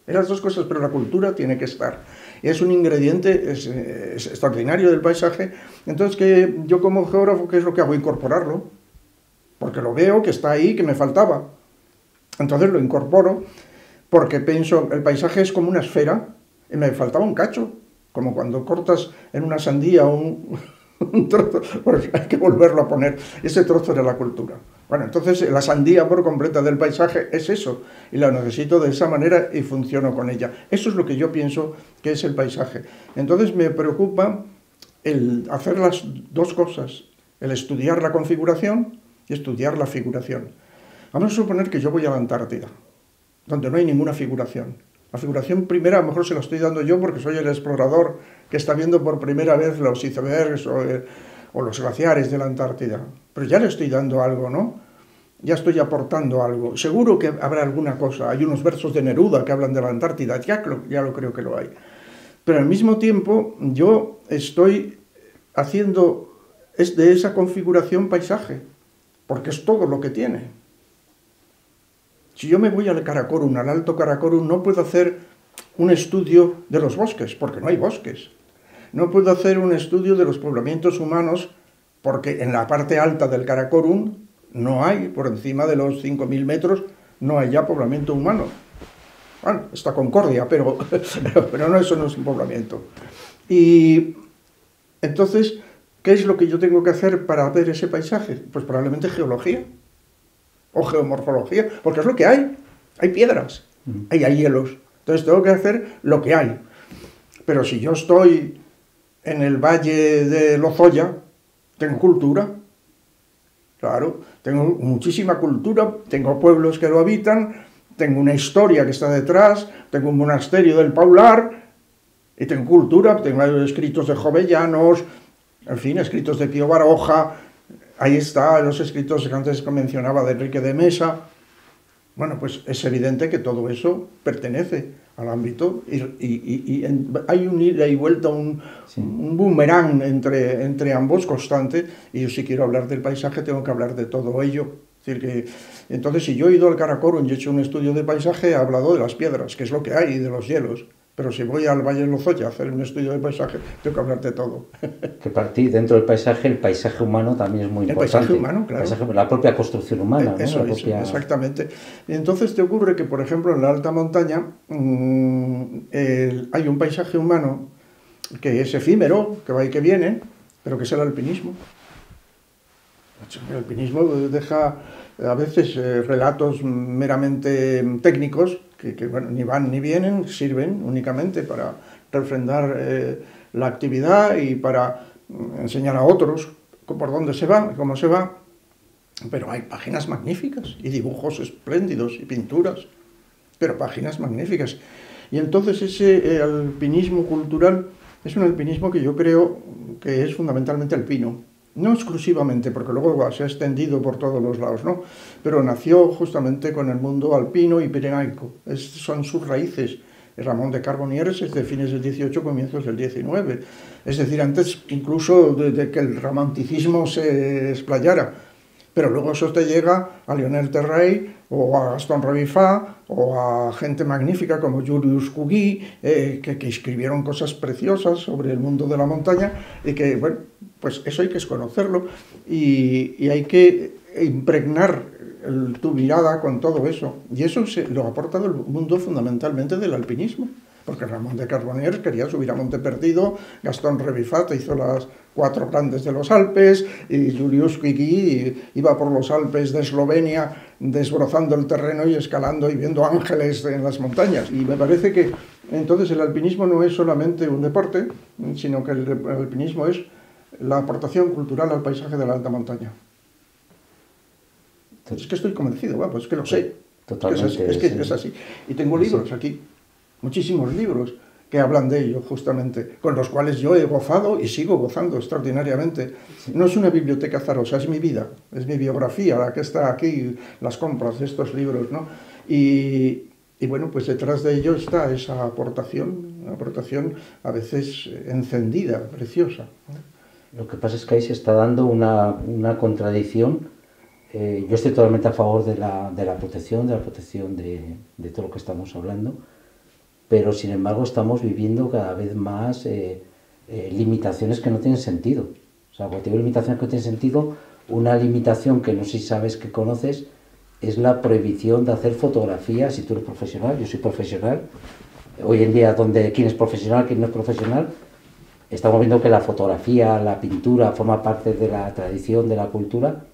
Es las dos cosas, pero la cultura tiene que estar. Es un ingrediente es extraordinario del paisaje. Entonces, que yo como geógrafo, ¿qué es lo que hago? Incorporarlo. Porque lo veo que está ahí, que me faltaba. Entonces lo incorporo, porque pienso, el paisaje es como una esfera, y me faltaba un cacho, como cuando cortas en una sandía un trozo, pues hay que volverlo a poner, ese trozo de la cultura. Bueno, entonces la sandía por completa del paisaje es eso, y la necesito de esa manera y funciono con ella. Eso es lo que yo pienso que es el paisaje. Entonces me preocupa el hacer las dos cosas, el estudiar la configuración y estudiar la figuración. Vamos a suponer que yo voy a la Antártida, donde no hay ninguna figuración. La figuración primera a lo mejor se la estoy dando yo porque soy el explorador que está viendo por primera vez los icebergs o los glaciares de la Antártida. Pero ya le estoy dando algo, ¿no? Ya estoy aportando algo. Seguro que habrá alguna cosa. Hay unos versos de Neruda que hablan de la Antártida, ya lo creo que lo hay. Pero al mismo tiempo yo estoy haciendo de esa configuración paisaje, porque es todo lo que tiene. Si yo me voy al Karakorum, al Alto Karakorum, no puedo hacer un estudio de los bosques, porque no hay bosques. No puedo hacer un estudio de los poblamientos humanos, porque en la parte alta del Karakorum no hay, por encima de los 5.000 metros, no hay ya poblamiento humano. Bueno, está Concordia, pero no, eso no es un poblamiento. Y entonces, ¿qué es lo que yo tengo que hacer para ver ese paisaje? Pues probablemente geología o geomorfología, porque es lo que hay. Hay piedras, hay hielos. Entonces tengo que hacer lo que hay. Pero si yo estoy en el valle de Lozoya, tengo cultura. Claro, tengo muchísima cultura, tengo pueblos que lo habitan, tengo una historia que está detrás, tengo un monasterio del Paular, y tengo cultura, tengo escritos de Jovellanos, en fin, escritos de Pío Baroja. Ahí está, los escritos que antes mencionaba de Enrique de Mesa. Bueno, pues es evidente que todo eso pertenece al ámbito y hay un ida y vuelta, un boomerang entre ambos constante, y yo si quiero hablar del paisaje tengo que hablar de todo ello. Es decir, que entonces si yo he ido al Karakorum y he hecho un estudio de paisaje, he hablado de las piedras, que es lo que hay, y de los hielos. Pero si voy al Valle de Lozoya a hacer un estudio de paisaje, tengo que hablar de todo. Que para ti, dentro del paisaje, el paisaje humano también es muy importante. El paisaje humano, claro. La propia construcción humana. Eso, ¿no? Exactamente. Y entonces te ocurre que, por ejemplo, en la alta montaña hay un paisaje humano que es efímero, que va y que viene, pero que es el alpinismo. El alpinismo deja a veces relatos meramente técnicos que bueno, ni van ni vienen, sirven únicamente para refrendar la actividad y para enseñar a otros por dónde se va y cómo se va. pero hay páginas magníficas y dibujos espléndidos y pinturas, pero páginas magníficas. Y entonces ese alpinismo cultural es un alpinismo que yo creo que es fundamentalmente alpino. No exclusivamente, porque luego se ha extendido por todos los lados, ¿no? Pero nació justamente con el mundo alpino y pirenaico. Son sus raíces. Ramón de Carbonnieres es de fines del 18, comienzos del 19. Es decir, antes incluso de que el romanticismo se explayara. Pero luego eso te llega a Lionel Terray o a Gaston Revifat o a gente magnífica como Julius Cugy, que escribieron cosas preciosas sobre el mundo de la montaña y que, bueno, pues eso hay que conocerlo y hay que impregnar tu mirada con todo eso. Y eso lo ha aportado el mundo fundamentalmente del alpinismo. Porque Ramón de Carbonnieres quería subir a Monte Perdido, Gaston Revifat hizo las 4 grandes de los Alpes, y Julius Cugy iba por los Alpes de Eslovenia desbrozando el terreno y escalando y viendo ángeles en las montañas. Y me parece que entonces el alpinismo no es solamente un deporte, sino que el alpinismo es la aportación cultural al paisaje de la alta montaña. Es que estoy convencido, pues es que lo sé. Totalmente. Es que es así. Y tengo libros aquí. Muchísimos libros que hablan de ello, justamente, con los cuales yo he gozado y sigo gozando extraordinariamente. No es una biblioteca azarosa, es mi vida, es mi biografía, la que está aquí, las compras de estos libros, ¿no? Y bueno, pues detrás de ello está esa aportación, una aportación a veces encendida, preciosa, ¿no? Lo que pasa es que ahí se está dando una contradicción. Yo estoy totalmente a favor de la protección de todo lo que estamos hablando, pero sin embargo estamos viviendo cada vez más limitaciones que no tienen sentido. O sea, cuando digo limitaciones que no tienen sentido, una limitación que no sé si sabes que conoces es la prohibición de hacer fotografías si tú eres profesional. Yo soy profesional. Hoy en día, quién es profesional, quién no es profesional, estamos viendo que la fotografía, la pintura forma parte de la tradición, de la cultura.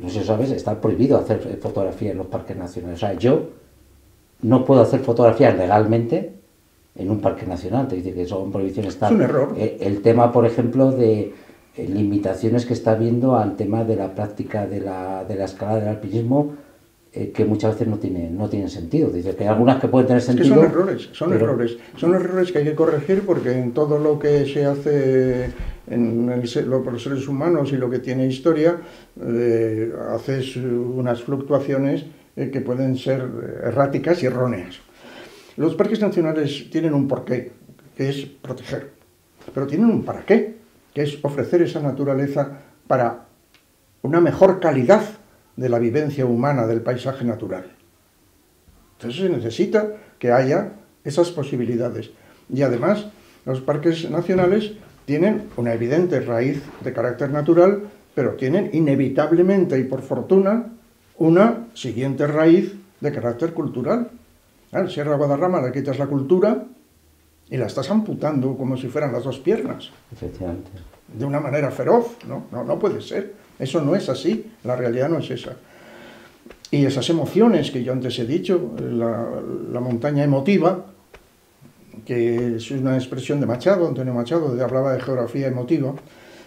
No sé si sabes, está prohibido hacer fotografía en los parques nacionales. O sea, yo no puedo hacer fotografías legalmente en un parque nacional, te dice que son prohibiciones. Es un error. El tema, por ejemplo, de limitaciones que está habiendo al tema de la práctica de la escalada del alpinismo, que muchas veces no tienen sentido. Dice que hay algunas que pueden tener sentido. Es que son errores que hay que corregir, porque en todo lo que se hace por los seres humanos y lo que tiene historia, haces unas fluctuaciones que pueden ser erráticas y erróneas. Los parques nacionales tienen un porqué, que es proteger, pero tienen un para qué, que es ofrecer esa naturaleza para una mejor calidad de la vivencia humana del paisaje natural. Entonces se necesita que haya esas posibilidades. Y además, los parques nacionales tienen una evidente raíz de carácter natural, pero tienen inevitablemente y por fortuna una siguiente raíz de carácter cultural. Al Sierra Guadarrama le quitas la cultura y la estás amputando como si fueran las 2 piernas. Efectivamente. De una manera feroz. No puede ser. Eso no es así. La realidad no es esa. Y esas emociones que yo antes he dicho, la montaña emotiva, que es una expresión de Machado, Antonio Machado, que hablaba de geografía emotiva,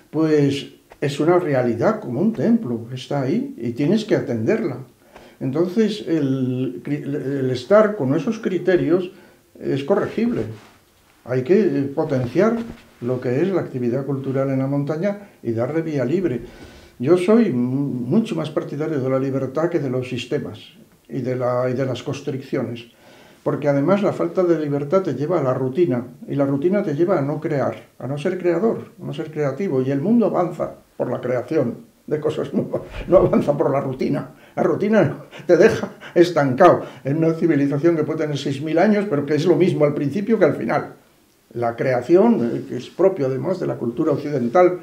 pues es una realidad como un templo, está ahí y tienes que atenderla. Entonces el estar con esos criterios es corregible. Hay que potenciar lo que es la actividad cultural en la montaña y darle vía libre. Yo soy mucho más partidario de la libertad que de los sistemas y de las constricciones, porque además la falta de libertad te lleva a la rutina, y la rutina te lleva a no crear, a no ser creador, a no ser creativo, y el mundo avanza por la creación de cosas nuevas, no avanza por la rutina. La rutina te deja estancado en una civilización que puede tener 6.000 años, pero que es lo mismo al principio que al final. La creación, que es propio además de la cultura occidental,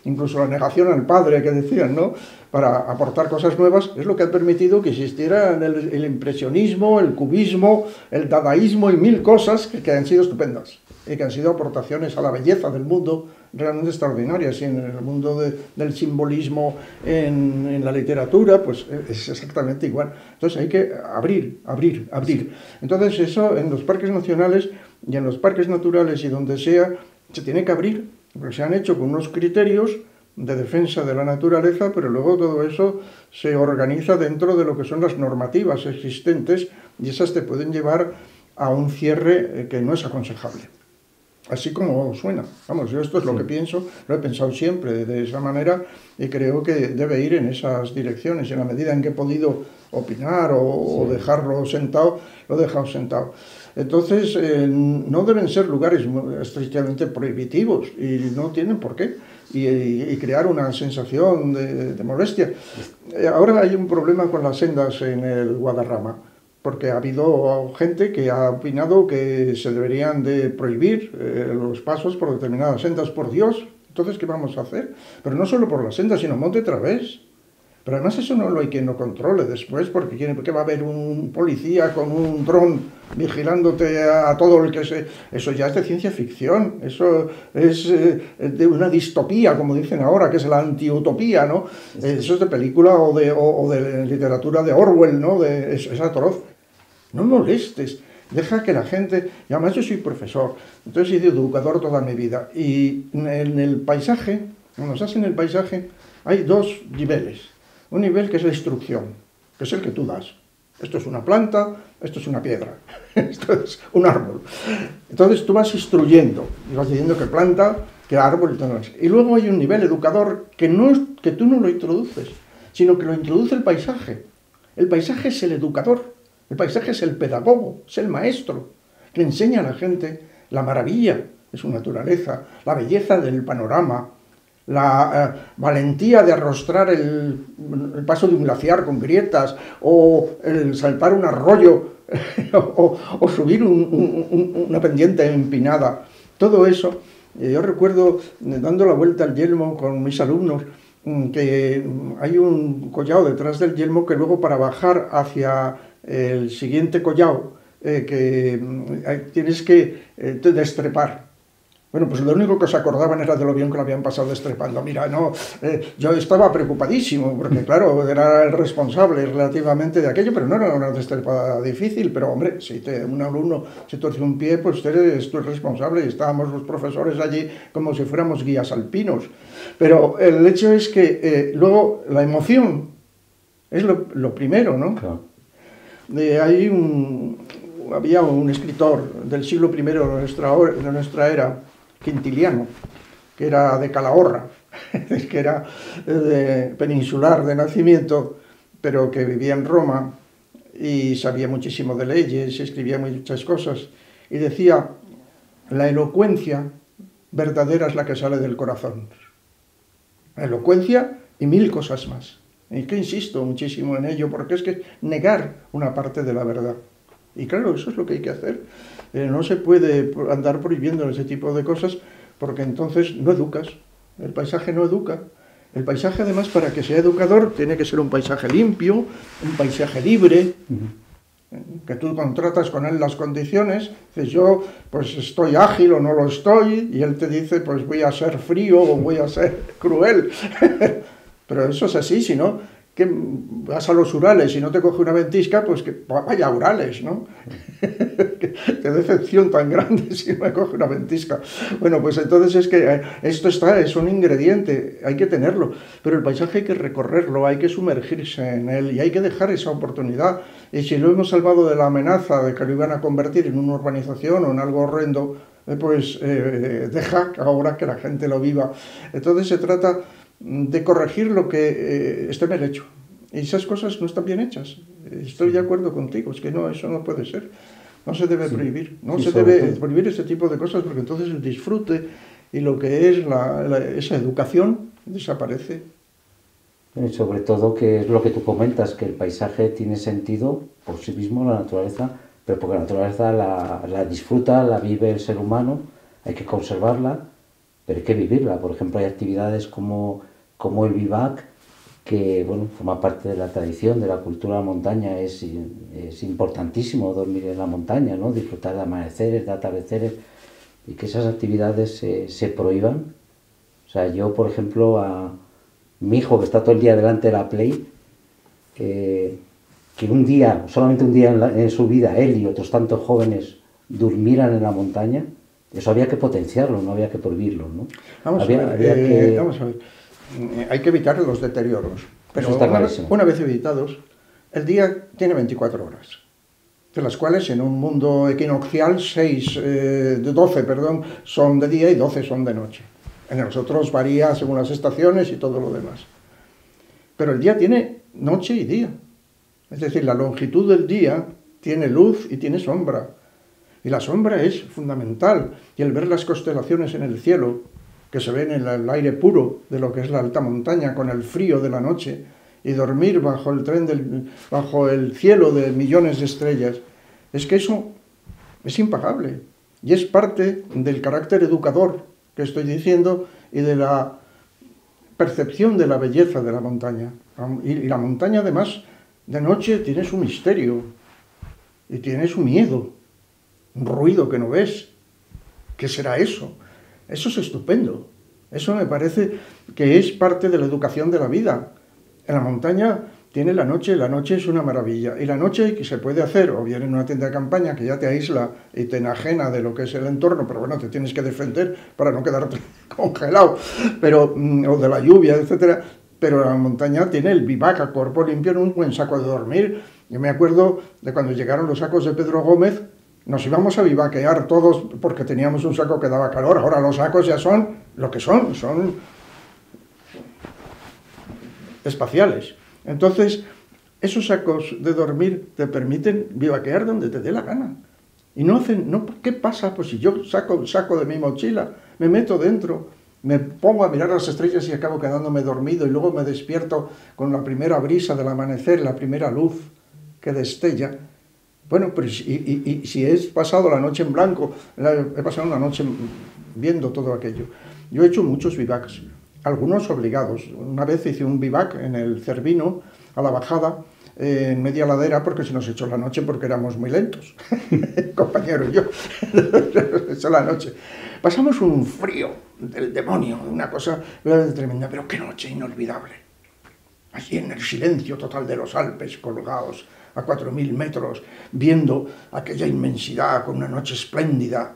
incluso la negación al padre que decían, ¿no?, para aportar cosas nuevas, es lo que ha permitido que existiera el impresionismo, el cubismo, el dadaísmo y 1000 cosas que han sido estupendas y que han sido aportaciones a la belleza del mundo realmente extraordinarias. Y en el mundo del simbolismo, en la literatura, pues es exactamente igual. Entonces hay que abrir. Entonces eso en los parques nacionales y en los parques naturales y donde sea, se tiene que abrir, porque se han hecho con unos criterios de defensa de la naturaleza, pero luego todo eso se organiza dentro de lo que son las normativas existentes y esas te pueden llevar a un cierre que no es aconsejable. Así como suena. Vamos, yo esto es lo que pienso, lo he pensado siempre de esa manera y creo que debe ir en esas direcciones. En la medida en que he podido opinar o dejarlo sentado, lo he dejado sentado. Entonces, no deben ser lugares estrictamente prohibitivos y no tienen por qué. Y crear una sensación de molestia. Ahora hay un problema con las sendas en el Guadarrama, porque ha habido gente que ha opinado que se deberían de prohibir los pasos por determinadas sendas, por Dios. Entonces, ¿qué vamos a hacer? Pero no solo por las sendas, sino monte través. Pero además eso no lo hay quien lo controle después, porque va a haber un policía con un dron vigilándote a todo el que se... Eso ya es de ciencia ficción, eso es de una distopía, como dicen ahora, que es la antiutopía, ¿no? Eso es de película o de literatura de Orwell, ¿no? Es atroz. No molestes, deja que la gente... Y además yo soy profesor, entonces he sido educador toda mi vida. Y en el paisaje, cuando estás en el paisaje, hay dos niveles. Un nivel que es la instrucción, que es el que tú das. Esto es una planta, esto es una piedra, esto es un árbol. Entonces tú vas instruyendo, y vas diciendo qué planta, qué árbol y todo eso. Y luego hay un nivel educador que tú no lo introduces, sino que lo introduce el paisaje. El paisaje es el educador, el paisaje es el pedagogo, es el maestro, que enseña a la gente la maravilla de su naturaleza, la belleza del panorama, la valentía de arrostrar el paso de un glaciar con grietas, o el saltar un arroyo, o subir una pendiente empinada. Todo eso, yo recuerdo dando la vuelta al Yelmo con mis alumnos, que hay un collado detrás del Yelmo que luego para bajar hacia el siguiente collado que tienes que destrepar. Bueno, pues lo único que se acordaban era de lo bien que lo habían pasado destrepando. Mira, no, yo estaba preocupadísimo, porque claro, era el responsable relativamente de aquello, pero no era una destrepada difícil, pero hombre, si un alumno se torce un pie, pues tú eres el responsable, y estábamos los profesores allí como si fuéramos guías alpinos. Pero el hecho es que luego la emoción es lo primero, ¿no? Claro. Había un escritor del siglo I de nuestra era, Quintiliano, que era de Calahorra, que era peninsular de nacimiento, pero que vivía en Roma y sabía muchísimo de leyes, escribía muchas cosas, y decía, la elocuencia verdadera es la que sale del corazón. La elocuencia y 1000 cosas más. Y que insisto muchísimo en ello, porque es que negar una parte de la verdad. Y claro, eso es lo que hay que hacer. No se puede andar prohibiendo ese tipo de cosas porque entonces no educas. El paisaje no educa. El paisaje, además, para que sea educador, tiene que ser un paisaje limpio, un paisaje libre, que tú contratas con él las condiciones. Dices, yo pues estoy ágil o no lo estoy, y él te dice, pues voy a ser frío o voy a ser cruel. Pero eso es así, si no, que vas a los Urales y no te coge una ventisca, pues que vaya a Urales, ¿no? Qué decepción tan grande si no me coge una ventisca. Bueno, pues entonces es que esto es un ingrediente, hay que tenerlo, pero el paisaje hay que recorrerlo, hay que sumergirse en él y hay que dejar esa oportunidad. Y si lo hemos salvado de la amenaza de que lo iban a convertir en una urbanización o en algo horrendo, pues deja ahora que la gente lo viva. Entonces se trata de corregir lo que esté mal hecho. Y esas cosas no están bien hechas. Estoy de acuerdo contigo, es que no, eso no puede ser. No se debe prohibir, no se debe prohibir ese tipo de cosas, porque entonces el disfrute y lo que es esa educación desaparece. Y sobre todo, que es lo que tú comentas, que el paisaje tiene sentido por sí mismo, la naturaleza, pero porque la naturaleza la disfruta, la vive el ser humano, hay que conservarla, pero hay que vivirla. Por ejemplo, hay actividades como el vivac, que bueno, forma parte de la tradición, de la cultura de la montaña. Es importantísimo dormir en la montaña, ¿no? Disfrutar de amaneceres, de atardeceres, y que esas actividades se prohíban. O sea, yo, por ejemplo, a mi hijo, que está todo el día delante de la Play, que un día, solamente un día en su vida, él y otros tantos jóvenes durmieran en la montaña, eso había que potenciarlo, no había que prohibirlo, ¿no? Vamos a ver. hay que evitar los deterioros. Pero una vez evitados, el día tiene 24 horas, de las cuales en un mundo equinoccial 12 son de día y 12 son de noche. En nosotros varía según las estaciones y todo lo demás. Pero el día tiene noche y día. Es decir, la longitud del día tiene luz y tiene sombra. Y la sombra es fundamental. Y el ver las constelaciones en el cielo, que se ven en el aire puro de lo que es la alta montaña, con el frío de la noche, y dormir bajo el cielo de millones de estrellas, es que eso es impagable. Y es parte del carácter educador que estoy diciendo y de la percepción de la belleza de la montaña. Y la montaña, además, de noche tiene su misterio y tiene su miedo, un ruido que no ves. ¿Qué será eso? Eso es estupendo. Eso me parece que es parte de la educación de la vida. En la montaña tiene la noche es una maravilla. Y la noche que se puede hacer, o bien en una tienda de campaña que ya te aísla y te enajena de lo que es el entorno, pero bueno, te tienes que defender para no quedarte congelado, o de la lluvia, etcétera. Pero la montaña tiene el vivac a cuerpo limpio en un buen saco de dormir. Yo me acuerdo de cuando llegaron los sacos de Pedro Gómez, nos íbamos a vivaquear todos porque teníamos un saco que daba calor. Ahora los sacos ya son lo que son espaciales. Entonces, esos sacos de dormir te permiten vivaquear donde te dé la gana. Y ¿qué pasa? Pues si yo saco de mi mochila, me meto dentro, me pongo a mirar las estrellas y acabo quedándome dormido y luego me despierto con la primera brisa del amanecer, la primera luz que destella. Bueno, pero si he pasado la noche en blanco, he pasado una noche viendo todo aquello. Yo he hecho muchos vivacs, algunos obligados. Una vez hice un vivac en el Cervino, a la bajada, en media ladera, porque se nos echó la noche porque éramos muy lentos, el compañero y yo, se echó la noche. Pasamos un frío del demonio, una cosa tremenda, pero qué noche inolvidable. Allí en el silencio total de los Alpes, colgados a 4.000 metros, viendo aquella inmensidad con una noche espléndida.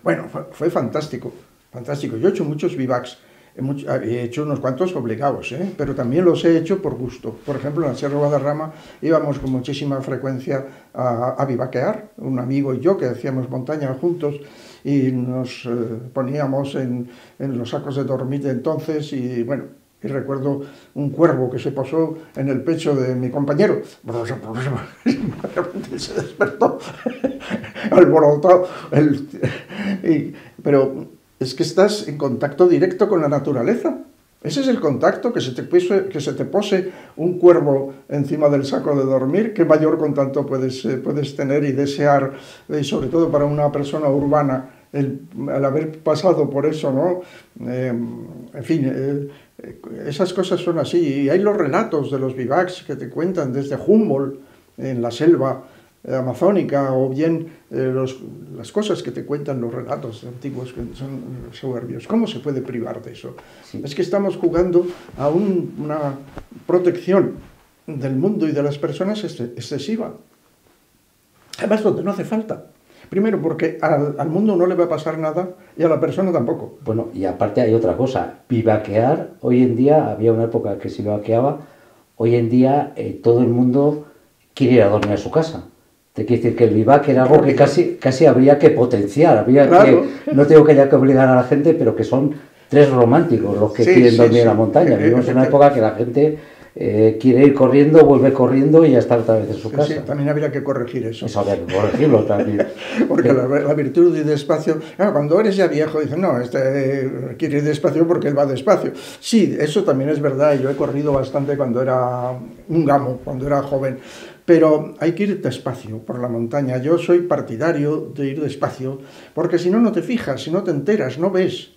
Bueno, fue fantástico, fantástico. Yo he hecho muchos vivacs, he hecho unos cuantos obligados, pero también los he hecho por gusto. Por ejemplo, en la Sierra de Guadarrama íbamos con muchísima frecuencia a vivaquear, un amigo y yo, que hacíamos montaña juntos, y nos poníamos en los sacos de dormir de entonces, y bueno, y recuerdo un cuervo que se posó en el pecho de mi compañero. De repente se despertó alborotado. Pero es que estás en contacto directo con la naturaleza. Ese es el contacto, que se te pose un cuervo encima del saco de dormir. ¿Qué mayor contacto puedes tener y desear, y sobre todo para una persona urbana, el haber pasado por eso, ¿no? En fin, esas cosas son así. Y hay los relatos de los vivacs que te cuentan desde Humboldt, en la selva amazónica, o bien las cosas que te cuentan los relatos antiguos, que son soberbios. ¿Cómo se puede privar de eso? Sí. Es que estamos jugando a una protección del mundo y de las personas excesiva. Además, donde no hace falta. Primero, porque al mundo no le va a pasar nada y a la persona tampoco. Bueno, y aparte hay otra cosa. Vivaquear, hoy en día, había una época que se vivaqueaba, hoy en día todo el mundo quiere ir a dormir a su casa. Te quiere decir que el vivac era algo que casi habría que potenciar. Claro. No tengo que ya que obligar a la gente, pero que son tres románticos los que quieren dormir en la montaña. Vivimos en una época que la gente quiere ir corriendo, vuelve corriendo y ya está otra vez en su casa. Sí, también habría que corregir eso. Eso habría que corregirlo también. Porque la virtud de ir despacio... Claro, cuando eres ya viejo, dicen, no, quiere ir despacio porque él va despacio. Sí, eso también es verdad. Yo he corrido bastante cuando era un gamo, cuando era joven. Pero hay que ir despacio por la montaña. Yo soy partidario de ir despacio, porque si no, no te fijas, si no te enteras, no ves.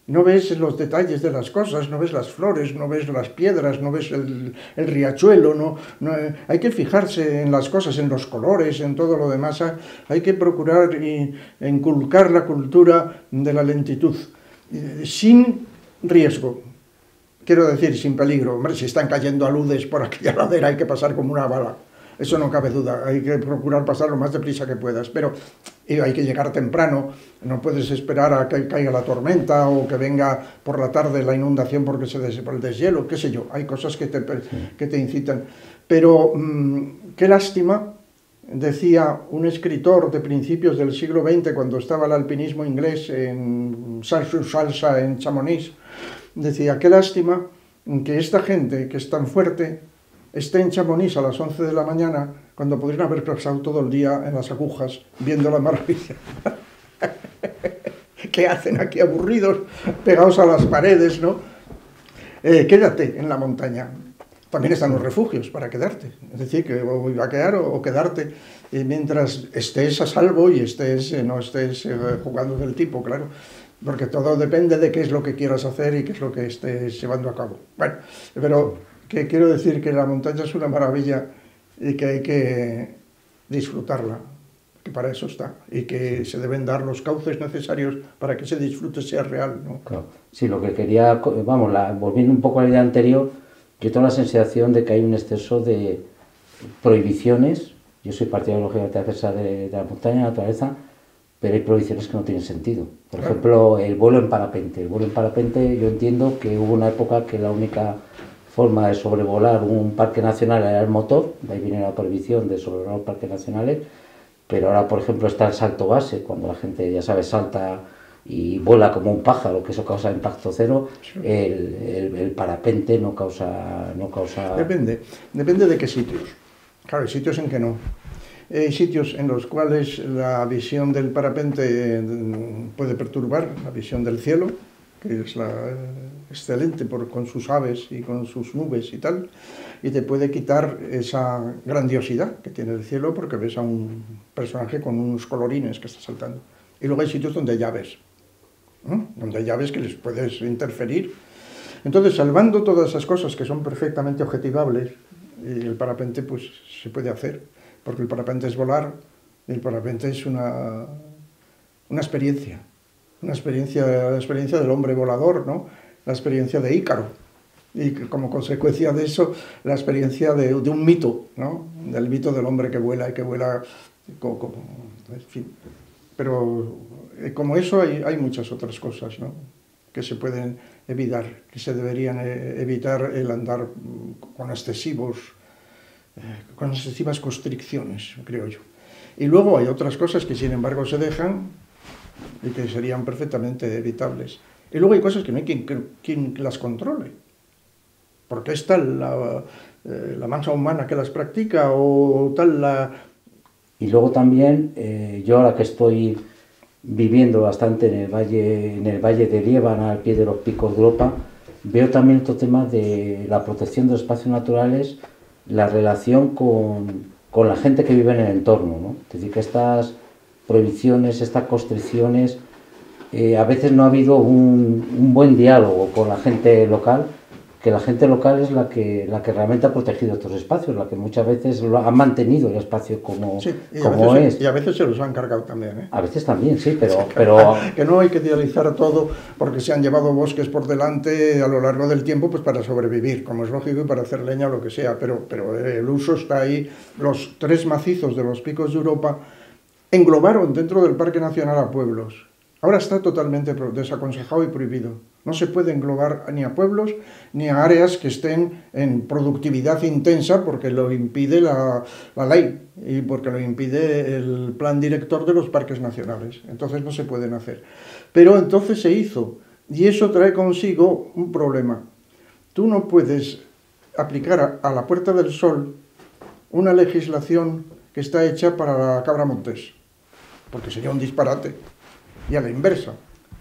No ves los detalles de las cosas, no ves las flores, no ves las piedras, no ves el riachuelo. Hay que fijarse en las cosas, en los colores, en todo lo demás. Hay que procurar inculcar la cultura de la lentitud, sin riesgo. Quiero decir, sin peligro. Hombre, si están cayendo aludes por aquella ladera hay que pasar como una bala. Eso no cabe duda, hay que procurar pasar lo más deprisa que puedas, pero y hay que llegar temprano, no puedes esperar a que caiga la tormenta o que venga por la tarde la inundación porque por el deshielo, qué sé yo, hay cosas que te incitan. Pero qué lástima, decía un escritor de principios del siglo XX, cuando estaba el alpinismo inglés en Salsa, en Chamonix, decía, qué lástima que esta gente que es tan fuerte esté en Chamonix a las 11 de la mañana cuando podrían haber pasado todo el día en las agujas viendo la maravilla. ¿Qué hacen aquí aburridos, pegados a las paredes, no? Quédate en la montaña. También están los refugios para quedarte. Es decir, que o a quedar o quedarte mientras estés a salvo y no estés jugando del tipo, claro. Porque todo depende de qué es lo que quieras hacer y qué es lo que estés llevando a cabo. Bueno, pero que quiero decir que la montaña es una maravilla y que hay que disfrutarla, que para eso está, y que se deben dar los cauces necesarios para que ese disfrute sea real, ¿no? Claro. Sí, lo que quería, vamos, volviendo un poco a la idea anterior, yo tengo la sensación de que hay un exceso de prohibiciones. Yo soy partidario de la defensa de la montaña, de la naturaleza, pero hay prohibiciones que no tienen sentido. Por ejemplo, el vuelo en parapente. El vuelo en parapente, yo entiendo que hubo una época que la única forma de sobrevolar un parque nacional era el motor, de ahí viene la prohibición de sobrevolar los parques nacionales, pero ahora, por ejemplo, está el salto base, cuando la gente, ya sabes, salta y vuela como un pájaro, que eso causa impacto cero. El parapente no causa... Depende de qué sitios. Claro, hay sitios en que no. Hay sitios en los cuales la visión del parapente puede perturbar la visión del cielo, que es excelente con sus aves y con sus nubes y tal, y te puede quitar esa grandiosidad que tiene el cielo porque ves a un personaje con unos colorines que está saltando. Y luego hay sitios donde hay llaves, ¿no? Donde hay llaves que les puedes interferir. Entonces, salvando todas esas cosas que son perfectamente objetivables, el parapente pues se puede hacer, porque el parapente es volar, el parapente es una experiencia, la experiencia del hombre volador, ¿no? La experiencia de Ícaro, y como consecuencia de eso, la experiencia de un mito, ¿no? Del mito del hombre que vuela y que vuela, en fin. Pero como eso hay muchas otras cosas, ¿no? Que se pueden evitar, que se deberían evitar el andar con excesivas constricciones, creo yo. Y luego hay otras cosas que sin embargo se dejan y que serían perfectamente evitables. Y luego hay cosas que no hay quien las controle. Porque es tal la masa humana que las practica o tal la... Y luego también, yo ahora que estoy viviendo bastante en el valle de Líbana, al pie de los picos de Europa, veo también otro tema de la protección de los espacios naturales, la relación con la gente que vive en el entorno, ¿no? Es decir, que estas prohibiciones, estas constricciones, a veces no ha habido un buen diálogo con la gente local, que la gente local es la que realmente ha protegido estos espacios, la que muchas veces ha mantenido el espacio como es. Y a veces se los han cargado también, ¿eh? A veces también, sí, pero... Que no hay que idealizar todo porque se han llevado bosques por delante a lo largo del tiempo pues para sobrevivir, como es lógico, y para hacer leña o lo que sea, pero el uso está ahí. Los 3 macizos de los picos de Europa englobaron dentro del Parque Nacional a pueblos. Ahora está totalmente desaconsejado y prohibido. No se puede englobar ni a pueblos ni a áreas que estén en productividad intensa porque lo impide la ley y porque lo impide el plan director de los parques nacionales. Entonces no se pueden hacer. Pero entonces se hizo y eso trae consigo un problema. Tú no puedes aplicar a la Puerta del Sol una legislación que está hecha para la cabra montés, porque sería un disparate. Y a la inversa,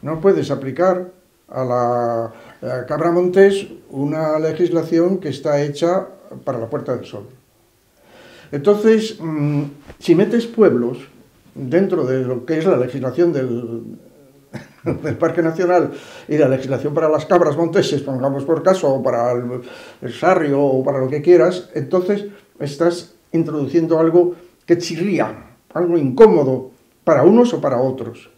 no puedes aplicar a la cabra montés una legislación que está hecha para la Puerta del Sol. Entonces, si metes pueblos dentro de lo que es la legislación del Parque Nacional y la legislación para las cabras monteses, pongamos por caso, o para el sarrio o para lo que quieras, entonces estás introduciendo algo que chirría, algo incómodo para unos o para otros.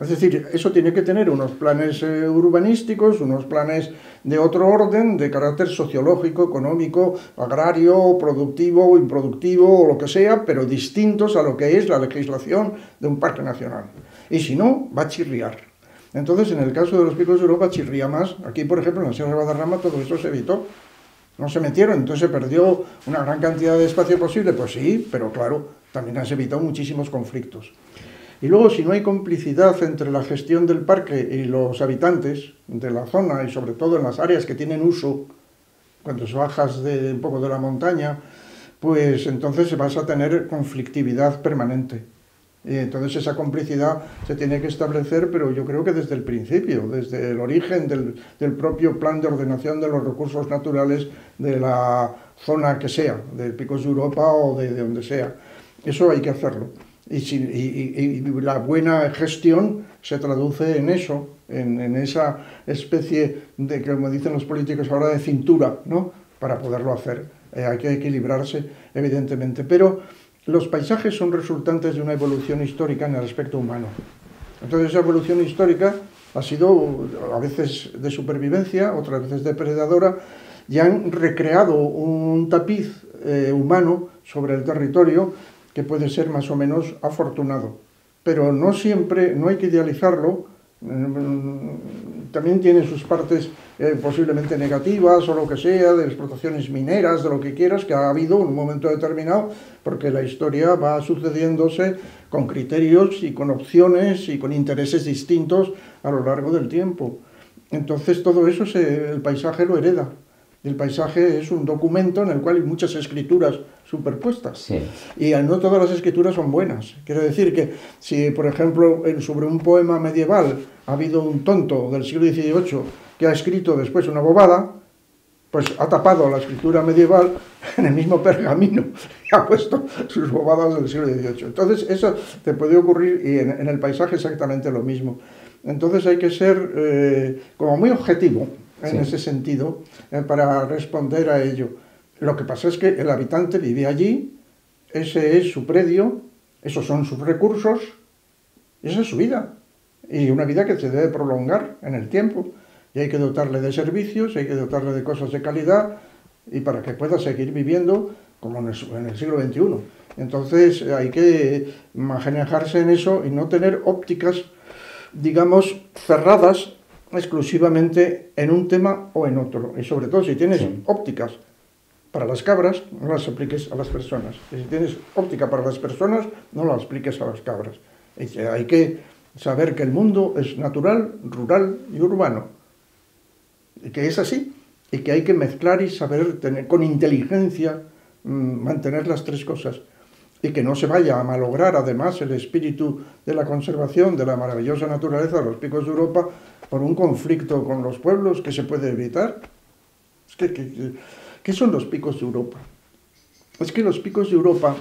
Es decir, eso tiene que tener unos planes urbanísticos, unos planes de otro orden, de carácter sociológico, económico, agrario, productivo o improductivo o lo que sea, pero distintos a lo que es la legislación de un parque nacional. Y si no, va a chirriar. Entonces, en el caso de los Picos de Europa, chirría más. Aquí, por ejemplo, en la Sierra de Guadarrama, todo eso se evitó. No se metieron, entonces se perdió una gran cantidad de espacio posible. Pues sí, pero claro, también han evitado muchísimos conflictos. Y luego, si no hay complicidad entre la gestión del parque y los habitantes de la zona, y sobre todo en las áreas que tienen uso, cuando bajas un poco de la montaña, pues entonces vas a tener conflictividad permanente. Y entonces esa complicidad se tiene que establecer, pero yo creo que desde el principio, desde el origen del propio plan de ordenación de los recursos naturales de la zona que sea, de Picos de Europa o de donde sea. Eso hay que hacerlo. Y la buena gestión se traduce en eso, en esa especie de, como dicen los políticos ahora, de cintura, ¿no? Para poderlo hacer. Hay que equilibrarse, evidentemente. Pero los paisajes son resultantes de una evolución histórica en el aspecto humano. Entonces esa evolución histórica ha sido a veces de supervivencia, otras veces depredadora, y han recreado un tapiz humano sobre el territorio que puede ser más o menos afortunado. Pero no siempre, no hay que idealizarlo, también tiene sus partes posiblemente negativas o lo que sea, de explotaciones mineras, de lo que quieras, que ha habido en un momento determinado, porque la historia va sucediéndose con criterios y con opciones y con intereses distintos a lo largo del tiempo. Entonces todo eso el paisaje lo hereda. El paisaje es un documento en el cual hay muchas escrituras superpuestas. Sí. Y no todas las escrituras son buenas. Quiero decir que si, por ejemplo, sobre un poema medieval ha habido un tonto del siglo XVIII que ha escrito después una bobada, pues ha tapado la escritura medieval en el mismo pergamino y ha puesto sus bobadas del siglo XVIII. Entonces eso te puede ocurrir y en el paisaje exactamente lo mismo. Entonces hay que ser como muy objetivo en ese sentido, para responder a ello. Lo que pasa es que el habitante vive allí, ese es su predio, esos son sus recursos, y esa es su vida. Y una vida que se debe prolongar en el tiempo. Y hay que dotarle de servicios, hay que dotarle de cosas de calidad, y para que pueda seguir viviendo como en el siglo XXI. Entonces hay que manejarse en eso y no tener ópticas, digamos, cerradas exclusivamente en un tema o en otro. Y sobre todo si tienes ópticas para las cabras, no las apliques a las personas. Y si tienes óptica para las personas, no las apliques a las cabras. Y que hay que saber que el mundo es natural, rural y urbano. Y que es así. Y que hay que mezclar y saber tener, con inteligencia, mantener las tres cosas. Y que no se vaya a malograr además el espíritu de la conservación de la maravillosa naturaleza de los Picos de Europa por un conflicto con los pueblos que se puede evitar. Es que, ¿qué son los Picos de Europa? Es que los Picos de Europa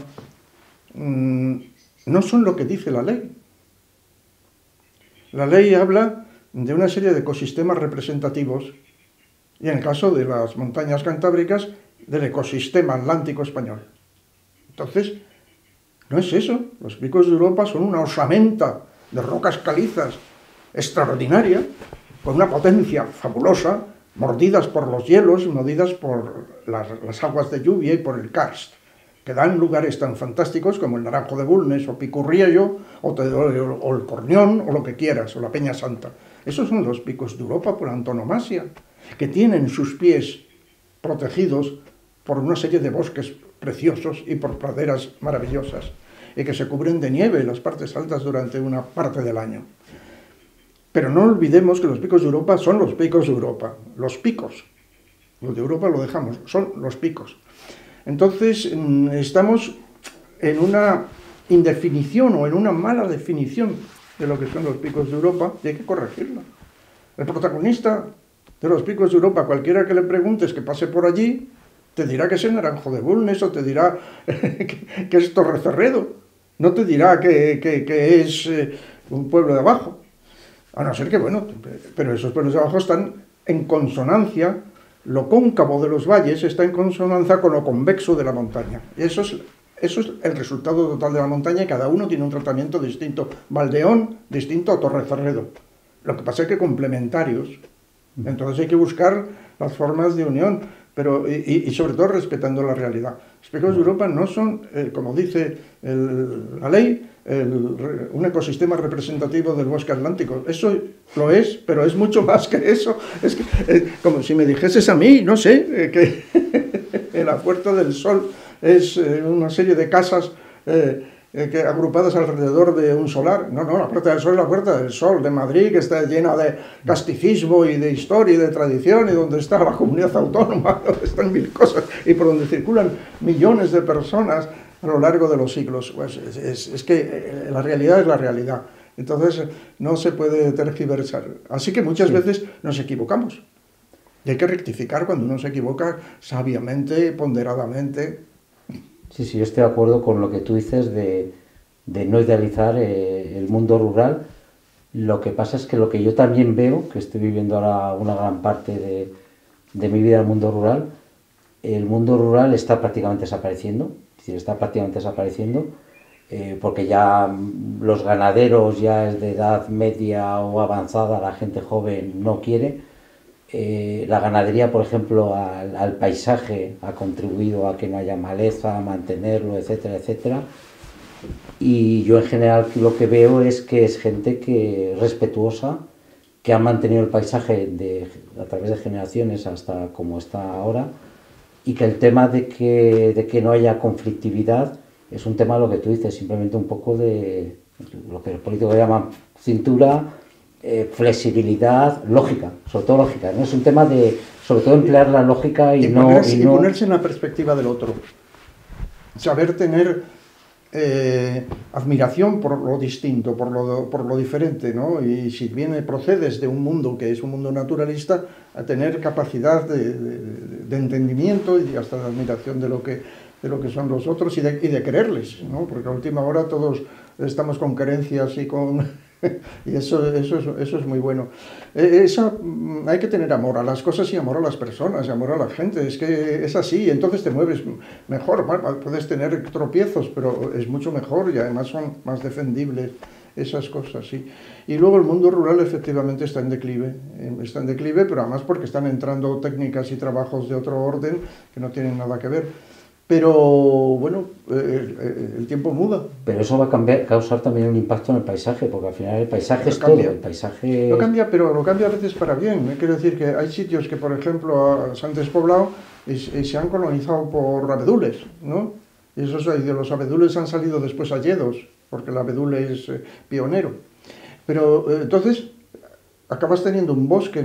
no son lo que dice la ley. La ley habla de una serie de ecosistemas representativos y en el caso de las montañas cantábricas, del ecosistema atlántico español. Entonces, no es eso. Los Picos de Europa son una osamenta de rocas calizas extraordinaria, con una potencia fabulosa, mordidas por los hielos, mordidas por las aguas de lluvia y por el karst, que dan lugares tan fantásticos como el Naranjo de Bulnes, o Picurriello, o el Cornión, o lo que quieras, o la Peña Santa. Esos son los Picos de Europa por antonomasia, que tienen sus pies protegidos por una serie de bosques preciosos y por praderas maravillosas, y que se cubren de nieve en las partes altas durante una parte del año. Pero no olvidemos que los Picos de Europa son los Picos de Europa, los picos. Los de Europa lo dejamos, son los picos. Entonces estamos en una indefinición o en una mala definición de lo que son los Picos de Europa y hay que corregirla. El protagonista de los Picos de Europa, cualquiera que le preguntes que pase por allí, te dirá que es el Naranjo de Bulnes o te dirá que es Torrecerredo. No te dirá que es un pueblo de abajo. A no ser que, bueno, pero esos pueblos de abajo están en consonancia, lo cóncavo de los valles está en consonancia con lo convexo de la montaña. Y eso es Eso es el resultado total de la montaña y cada uno tiene un tratamiento distinto. Valdeón, distinto a Torrecerredo. Lo que pasa es que complementarios. Entonces hay que buscar las formas de unión, pero y sobre todo respetando la realidad. Los espejos de Europa no son, como dice la ley, un ecosistema representativo del bosque atlántico. Eso lo es, pero es mucho más que eso. Es que, como si me dijeses a mí, no sé, que en la Puerta del Sol es una serie de casas agrupadas alrededor de un solar. No, la Puerta del Sol es la Puerta del Sol de Madrid, que está llena de casticismo y de historia y de tradición, y donde está la comunidad autónoma, donde están mil cosas, y por donde circulan millones de personas a lo largo de los siglos. Pues es que la realidad es la realidad. Entonces no se puede tergiversar. Así que muchas veces nos equivocamos. Y hay que rectificar cuando uno se equivoca sabiamente, ponderadamente. Sí, yo estoy de acuerdo con lo que tú dices de no idealizar el mundo rural. Lo que pasa es que lo que yo también veo, que estoy viviendo ahora una gran parte de mi vida en el mundo rural está prácticamente desapareciendo. Es decir, está prácticamente desapareciendo porque ya los ganaderos ya es de edad media o avanzada, la gente joven no quiere. La ganadería, por ejemplo, al paisaje ha contribuido a que no haya maleza, a mantenerlo, etcétera, etcétera. Y yo en general lo que veo es que es gente que respetuosa, que ha mantenido el paisaje a través de generaciones hasta como está ahora, y que el tema de que no haya conflictividad es un tema, lo que tú dices, simplemente un poco de lo que los políticos llaman cintura, flexibilidad, lógica, sobre todo lógica, ¿no? Es un tema de, sobre todo, emplear la lógica y ponerse en la perspectiva del otro. Saber tener admiración por lo distinto, por lo diferente, ¿no? Y si procedes de un mundo que es un mundo naturalista, a tener capacidad de entendimiento y hasta de admiración de lo que son los otros y de quererles, ¿no? Porque a última hora todos estamos con carencias y y eso es muy bueno. Hay que tener amor a las cosas y amor a las personas, y amor a la gente. Es que es así, entonces te mueves mejor. Bueno, puedes tener tropiezos, pero es mucho mejor y además son más defendibles esas cosas, sí. Y luego el mundo rural efectivamente está en declive, pero además porque están entrando técnicas y trabajos de otro orden que no tienen nada que ver. Pero bueno, el tiempo muda. Pero eso va a causar también un impacto en el paisaje, porque al final el paisaje es todo. El paisaje lo cambia, pero lo cambia a veces para bien. Quiero decir que hay sitios que, por ejemplo, se han despoblado y se han colonizado por abedules, ¿no? Y de los abedules han salido después hayedos, porque el abedul es pionero. Pero entonces acabas teniendo un bosque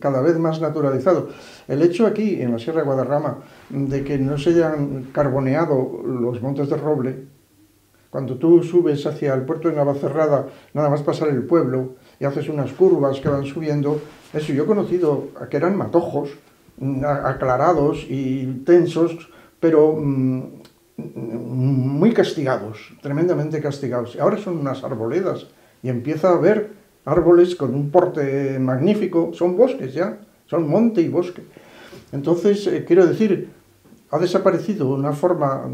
cada vez más naturalizado. El hecho aquí, en la Sierra de Guadarrama, de que no se hayan carboneado los montes de roble, cuando tú subes hacia el puerto de Navacerrada, nada más pasar el pueblo, y haces unas curvas que van subiendo, eso yo he conocido que eran matojos, aclarados y tensos, pero muy castigados, tremendamente castigados. Ahora son unas arboledas, y empieza a haber árboles con un porte magnífico, son bosques ya, son monte y bosque. Entonces, quiero decir, ha desaparecido una forma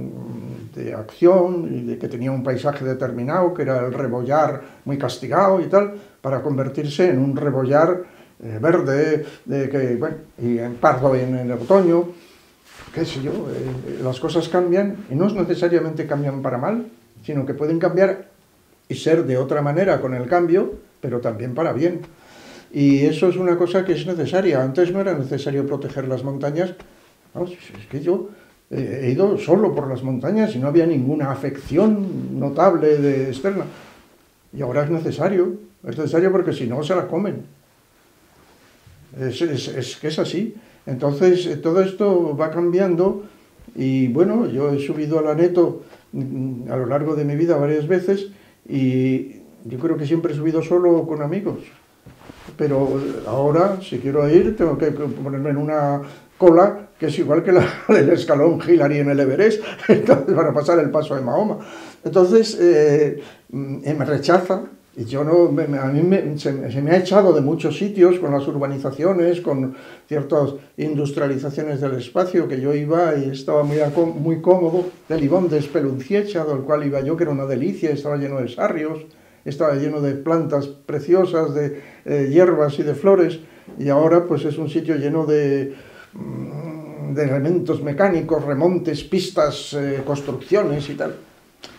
de acción y de que tenía un paisaje determinado, que era el rebollar muy castigado y tal, para convertirse en un rebollar verde, y en pardo en el otoño, qué sé yo. Las cosas cambian y no necesariamente cambian para mal, sino que pueden cambiar y ser de otra manera con el cambio, pero también para bien. Y eso es una cosa que es necesaria. Antes no era necesario proteger las montañas. No, es que yo he ido solo por las montañas y no había ninguna afección notable externa. Y ahora es necesario porque si no se la comen. Es que es así. Entonces todo esto va cambiando y bueno, yo he subido al Aneto a lo largo de mi vida varias veces y yo creo que siempre he subido solo o con amigos, pero ahora si quiero ir tengo que ponerme en una cola que es igual que la del escalón Hillary en el Everest, entonces, para pasar el paso de Mahoma. Entonces me rechaza Y yo no, a mí se me ha echado de muchos sitios con las urbanizaciones, con ciertas industrializaciones del espacio, que yo iba y estaba muy cómodo. El Ibón de Espelunciécha, del cual iba yo, que era una delicia, estaba lleno de sarrios, estaba lleno de plantas preciosas, de hierbas y de flores, y ahora pues es un sitio lleno de elementos mecánicos, remontes, pistas, construcciones y tal.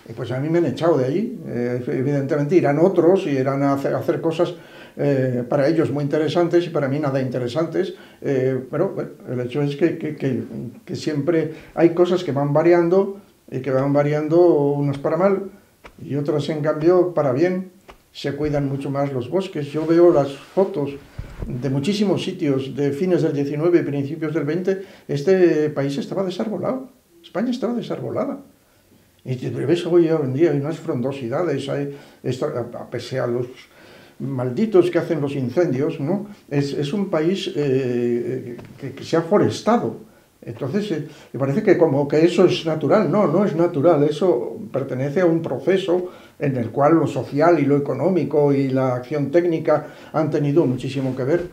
Y pues a mí me han echado de allí. Evidentemente irán otros y irán a hacer cosas para ellos muy interesantes y para mí nada interesantes, pero bueno, el hecho es que siempre hay cosas que van variando y que van variando unas para mal y otras en cambio para bien. Se cuidan mucho más los bosques. Yo veo las fotos de muchísimos sitios de fines del 19 y principios del 20, este país estaba desarbolado, España estaba desarbolada. Y ves hoy en día hay unas frondosidades, pese a los malditos que hacen los incendios, ¿no? Es un país que se ha forestado. Entonces, me parece que como que eso es natural. No, no es natural. Eso pertenece a un proceso en el cual lo social y lo económico y la acción técnica han tenido muchísimo que ver.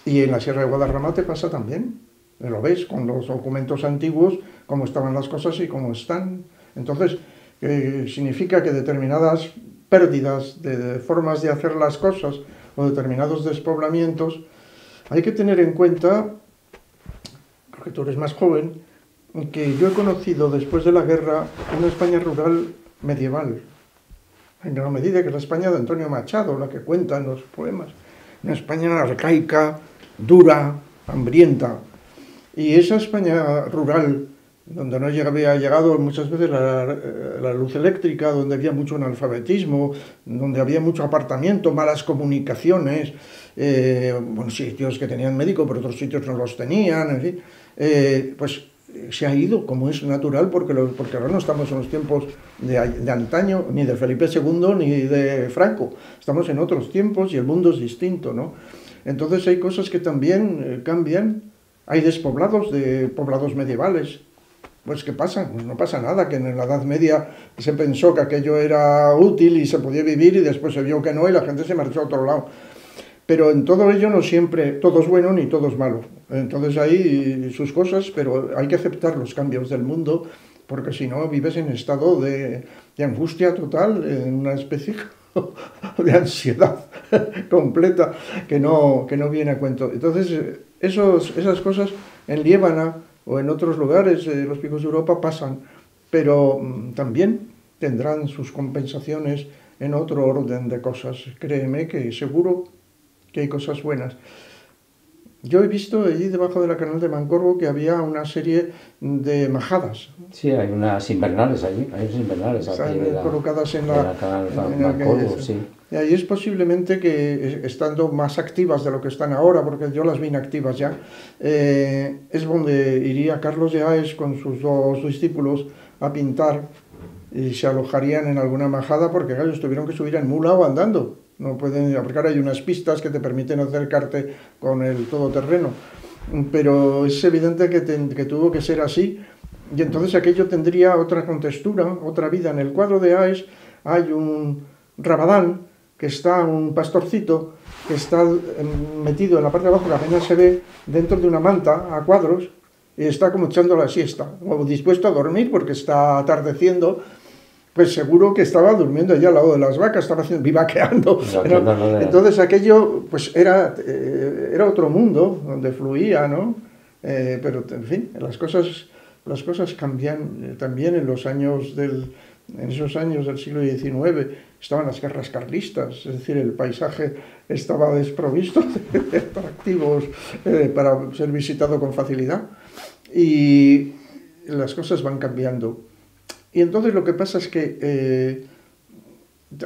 Y en la Sierra de Guadarrama te pasa también. Lo ves con los documentos antiguos, cómo estaban las cosas y cómo están. Entonces, significa que determinadas pérdidas de formas de hacer las cosas o determinados despoblamientos, hay que tener en cuenta, porque tú eres más joven, que yo he conocido después de la guerra una España rural medieval, en gran medida que es la España de Antonio Machado, la que cuenta en los poemas, una España arcaica, dura, hambrienta, y esa España rural donde no había llegado muchas veces la luz eléctrica, donde había mucho analfabetismo, donde había mucho apartamiento, malas comunicaciones, bueno, sitios que tenían médico, pero otros sitios no los tenían, en fin, pues se ha ido, como es natural, porque ahora no estamos en los tiempos de antaño, ni de Felipe II, ni de Franco, estamos en otros tiempos y el mundo es distinto, ¿no? Entonces hay cosas que también cambian, hay despoblados de poblados medievales. Pues ¿qué pasa? Pues no pasa nada, que en la Edad Media se pensó que aquello era útil y se podía vivir y después se vio que no y la gente se marchó a otro lado. Pero en todo ello no siempre todo es bueno ni todo es malo. Entonces hay sus cosas, pero hay que aceptar los cambios del mundo, porque si no vives en estado de angustia total, en una especie de ansiedad completa que no viene a cuento. Entonces esas cosas en Liébana o en otros lugares, los picos de Europa pasan, pero también tendrán sus compensaciones en otro orden de cosas. Créeme que seguro que hay cosas buenas. Yo he visto allí debajo de la canal de Mancorbo que había una serie de majadas. Sí, hay unas invernales allí, hay unas invernales. Están colocadas en la canal de Mancorbo, sí. Y ahí es posiblemente que, estando más activas de lo que están ahora, porque yo las vi inactivas ya, es donde iría Carlos de Aes con sus dos discípulos a pintar y se alojarían en alguna majada, porque ellos tuvieron que subir en mula o andando. No pueden, porque ahora hay unas pistas que te permiten acercarte con el todoterreno, pero es evidente que tuvo que ser así, y entonces aquello tendría otra contextura, otra vida. En el cuadro de Aes hay un rabadán, que está un pastorcito, que está metido en la parte de abajo, que apenas se ve, dentro de una manta a cuadros, y está como echando la siesta, o dispuesto a dormir porque está atardeciendo. Pues seguro que estaba durmiendo allá al lado de las vacas, estaba vivaqueando. Entonces aquello pues era otro mundo donde fluía, ¿no? Pero en fin, las cosas cambian también en esos años del siglo XIX. Estaban las guerras carlistas, es decir, el paisaje estaba desprovisto de atractivos para ser visitado con facilidad, y las cosas van cambiando. Y entonces lo que pasa es que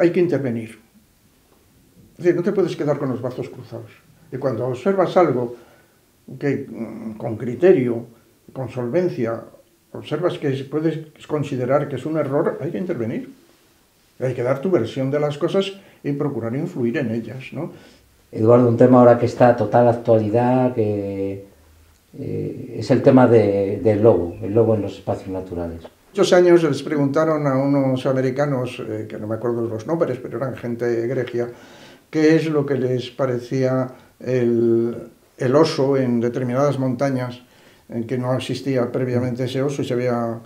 hay que intervenir. Es decir, no te puedes quedar con los brazos cruzados. Y cuando observas algo que con criterio, con solvencia, observas que puedes considerar que es un error, hay que intervenir. Hay que dar tu versión de las cosas y procurar influir en ellas, ¿no? Eduardo, un tema ahora que está a total actualidad, que es el tema del lobo en los espacios naturales. Muchos años les preguntaron a unos americanos, que no me acuerdo de los nombres, pero eran gente egregia, qué es lo que les parecía el oso en determinadas montañas en que no existía previamente ese oso y se había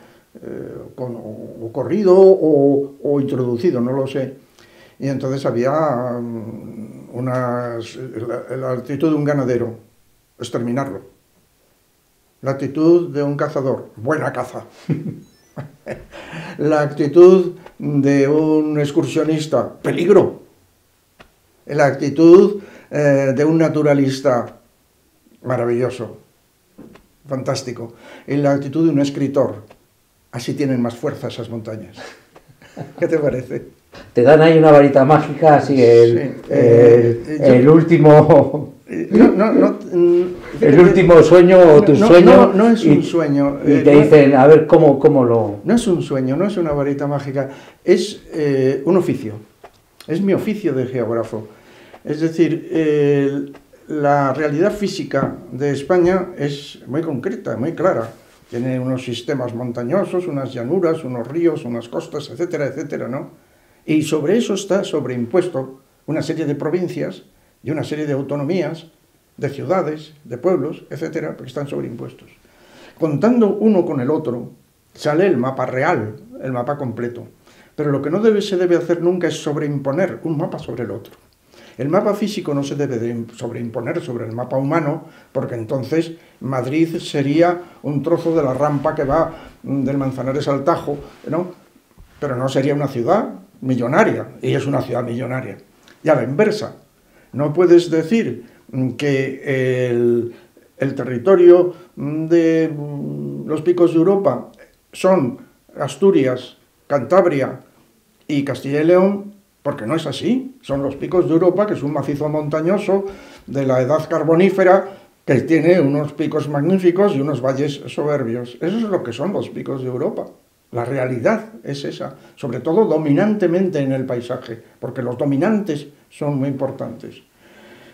o corrido o introducido, no lo sé. Y entonces había la actitud de un ganadero, exterminarlo. La actitud de un cazador, buena caza. La actitud de un excursionista, peligro. La actitud de un naturalista, maravilloso, fantástico. Y la actitud de un escritor, así tienen más fuerza esas montañas. ¿Qué te parece? Te dan ahí una varita mágica, así el último... el último sueño o tu sueño. No es un sueño. Y te dicen, a ver, ¿cómo lo...? No es un sueño, no es una varita mágica, es un oficio. Es mi oficio de geógrafo. Es decir, la realidad física de España es muy concreta, muy clara. Tiene unos sistemas montañosos, unas llanuras, unos ríos, unas costas, etcétera, etcétera, ¿no? Y sobre eso está sobreimpuesto una serie de provincias y una serie de autonomías, de ciudades, de pueblos, etcétera, porque están sobreimpuestos. Contando uno con el otro, sale el mapa real, el mapa completo. Pero lo que no se debe hacer nunca es sobreimponer un mapa sobre el otro. El mapa físico no se debe de sobreimponer sobre el mapa humano, porque entonces Madrid sería un trozo de la rampa que va del Manzanares al Tajo, ¿no? Pero no sería una ciudad millonaria, y es una ciudad millonaria. Y a la inversa, no puedes decir que el territorio de los picos de Europa son Asturias, Cantabria y Castilla y León, porque no es así. Son los picos de Europa, que es un macizo montañoso de la edad carbonífera, que tiene unos picos magníficos y unos valles soberbios. Eso es lo que son los picos de Europa. La realidad es esa, sobre todo dominantemente en el paisaje, porque los dominantes son muy importantes.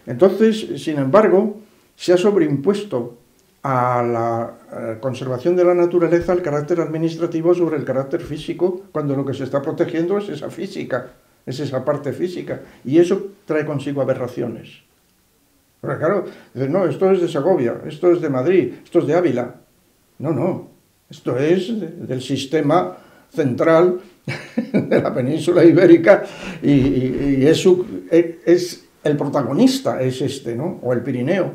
Entonces, sin embargo, se ha sobreimpuesto a la conservación de la naturaleza el carácter administrativo sobre el carácter físico, cuando lo que se está protegiendo es esa física, es esa parte física, y eso trae consigo aberraciones. Pero claro, dicen, no, esto es de Segovia, esto es de Madrid, esto es de Ávila. No, esto es del sistema central de la península ibérica y es el protagonista, es este, ¿no? O el Pirineo.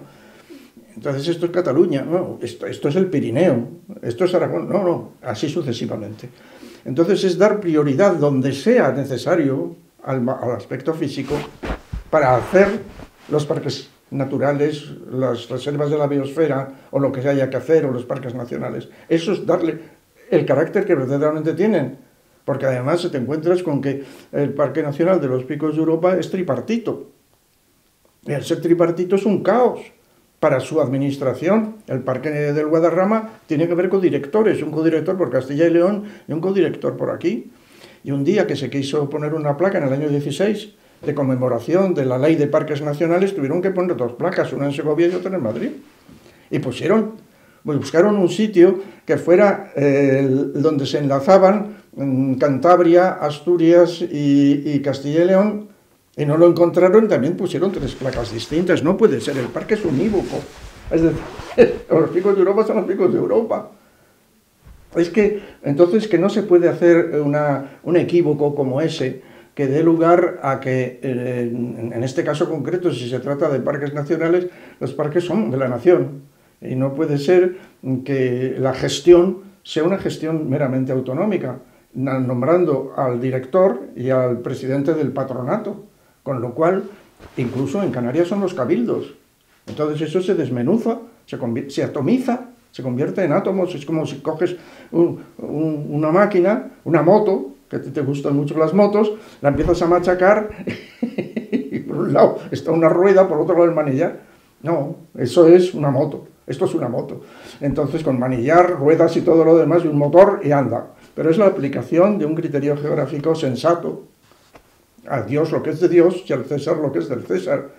Entonces esto es Cataluña, no, esto es el Pirineo, esto es Aragón, no, así sucesivamente. Entonces es dar prioridad donde sea necesario al aspecto físico para hacer los parques naturales, las reservas de la biosfera o lo que haya que hacer, o los parques nacionales. Eso es darle el carácter que verdaderamente tienen, porque además te encuentras con que el Parque Nacional de los Picos de Europa es tripartito. Y al ser tripartito es un caos para su administración. El Parque del Guadarrama tiene que ver con directores, un codirector por Castilla y León y un codirector por aquí. Y un día que se quiso poner una placa en el año 16 de conmemoración de la Ley de Parques Nacionales, tuvieron que poner dos placas, una en Segovia y otra en Madrid. Y buscaron un sitio que fuera donde se enlazaban Cantabria, Asturias y Castilla y León, y no lo encontraron, también pusieron tres placas distintas. No puede ser, el parque es unívoco. Es decir, los picos de Europa son los picos de Europa. Es que, entonces, que no se puede hacer un equívoco como ese, que dé lugar a que, en este caso concreto, si se trata de parques nacionales, los parques son de la nación. Y no puede ser que la gestión sea una gestión meramente autonómica, nombrando al director y al presidente del patronato. Con lo cual, incluso en Canarias son los cabildos. Entonces eso se desmenuza, se atomiza, se convierte en átomos. Es como si coges una máquina, una moto, que te gustan mucho las motos, la empiezas a machacar y por un lado está una rueda, por otro lado el manillar. No, eso es una moto, esto es una moto. Entonces con manillar, ruedas y todo lo demás, y un motor y anda. Pero es la aplicación de un criterio geográfico sensato, a Dios lo que es de Dios y al César lo que es del César.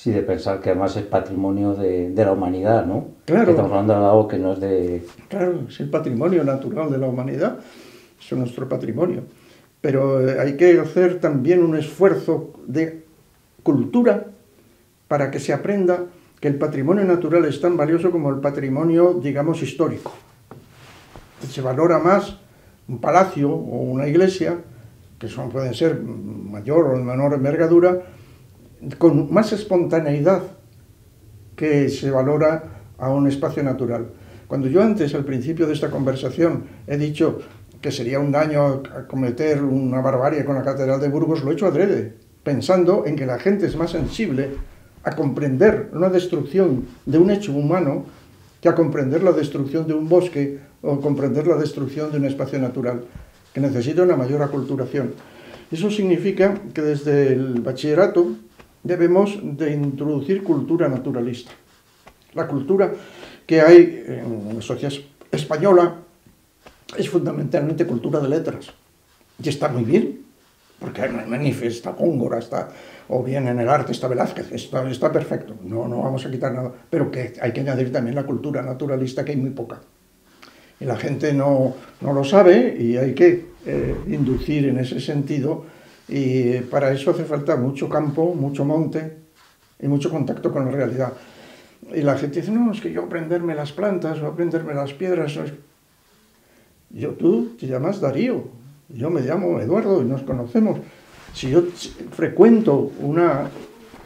Sí, de pensar que además es patrimonio de la humanidad, ¿no? Claro. Que estamos hablando de algo que no es de... Claro, es el patrimonio natural de la humanidad, es nuestro patrimonio. Pero hay que hacer también un esfuerzo de cultura para que se aprenda que el patrimonio natural es tan valioso como el patrimonio, digamos, histórico. Se valora más un palacio o una iglesia, que pueden ser mayor o menor envergadura, con más espontaneidad que se valora a un espacio natural. Cuando yo antes, al principio de esta conversación, he dicho que sería un daño a cometer una barbarie con la Catedral de Burgos, lo he hecho adrede, pensando en que la gente es más sensible a comprender una destrucción de un hecho humano que a comprender la destrucción de un bosque o comprender la destrucción de un espacio natural, que necesita una mayor aculturación. Eso significa que desde el bachillerato debemos de introducir cultura naturalista. La cultura que hay en la sociedad española es fundamentalmente cultura de letras. Y está muy bien, porque hay Manifest, está Góngora, o bien en el arte está Velázquez, está perfecto, no vamos a quitar nada, pero que hay que añadir también la cultura naturalista, que hay muy poca. Y la gente no lo sabe y hay que inducir en ese sentido, y para eso hace falta mucho campo, mucho monte y mucho contacto con la realidad. Y la gente dice, no, es que yo aprenderme las plantas o aprenderme las piedras... No es... Tú te llamas Darío, yo me llamo Eduardo y nos conocemos. Si yo frecuento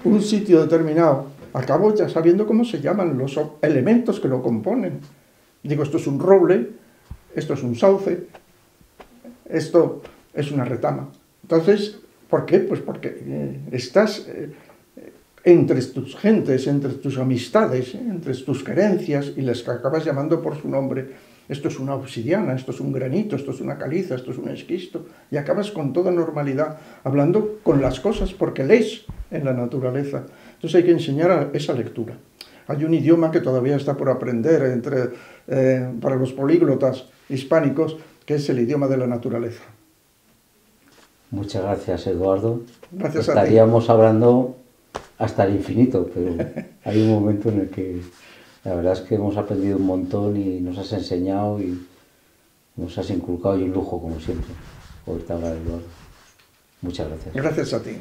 un sitio determinado, acabo ya sabiendo cómo se llaman los elementos que lo componen. Digo, esto es un roble, esto es un sauce, esto es una retama. Entonces, ¿por qué? Pues porque estás entre tus gentes, entre tus amistades, entre tus querencias, y les acabas llamando por su nombre. Esto es una obsidiana, esto es un granito, esto es una caliza, esto es un esquisto, y acabas con toda normalidad hablando con las cosas porque lees en la naturaleza. Entonces hay que enseñar esa lectura. Hay un idioma que todavía está por aprender para los políglotas hispánicos, que es el idioma de la naturaleza. Muchas gracias, Eduardo. Gracias a ti. Estaríamos hablando hasta el infinito, pero hay un momento en el que la verdad es que hemos aprendido un montón y nos has enseñado y nos has inculcado, y un lujo como siempre poderte hablar, Eduardo. Muchas gracias. Gracias a ti.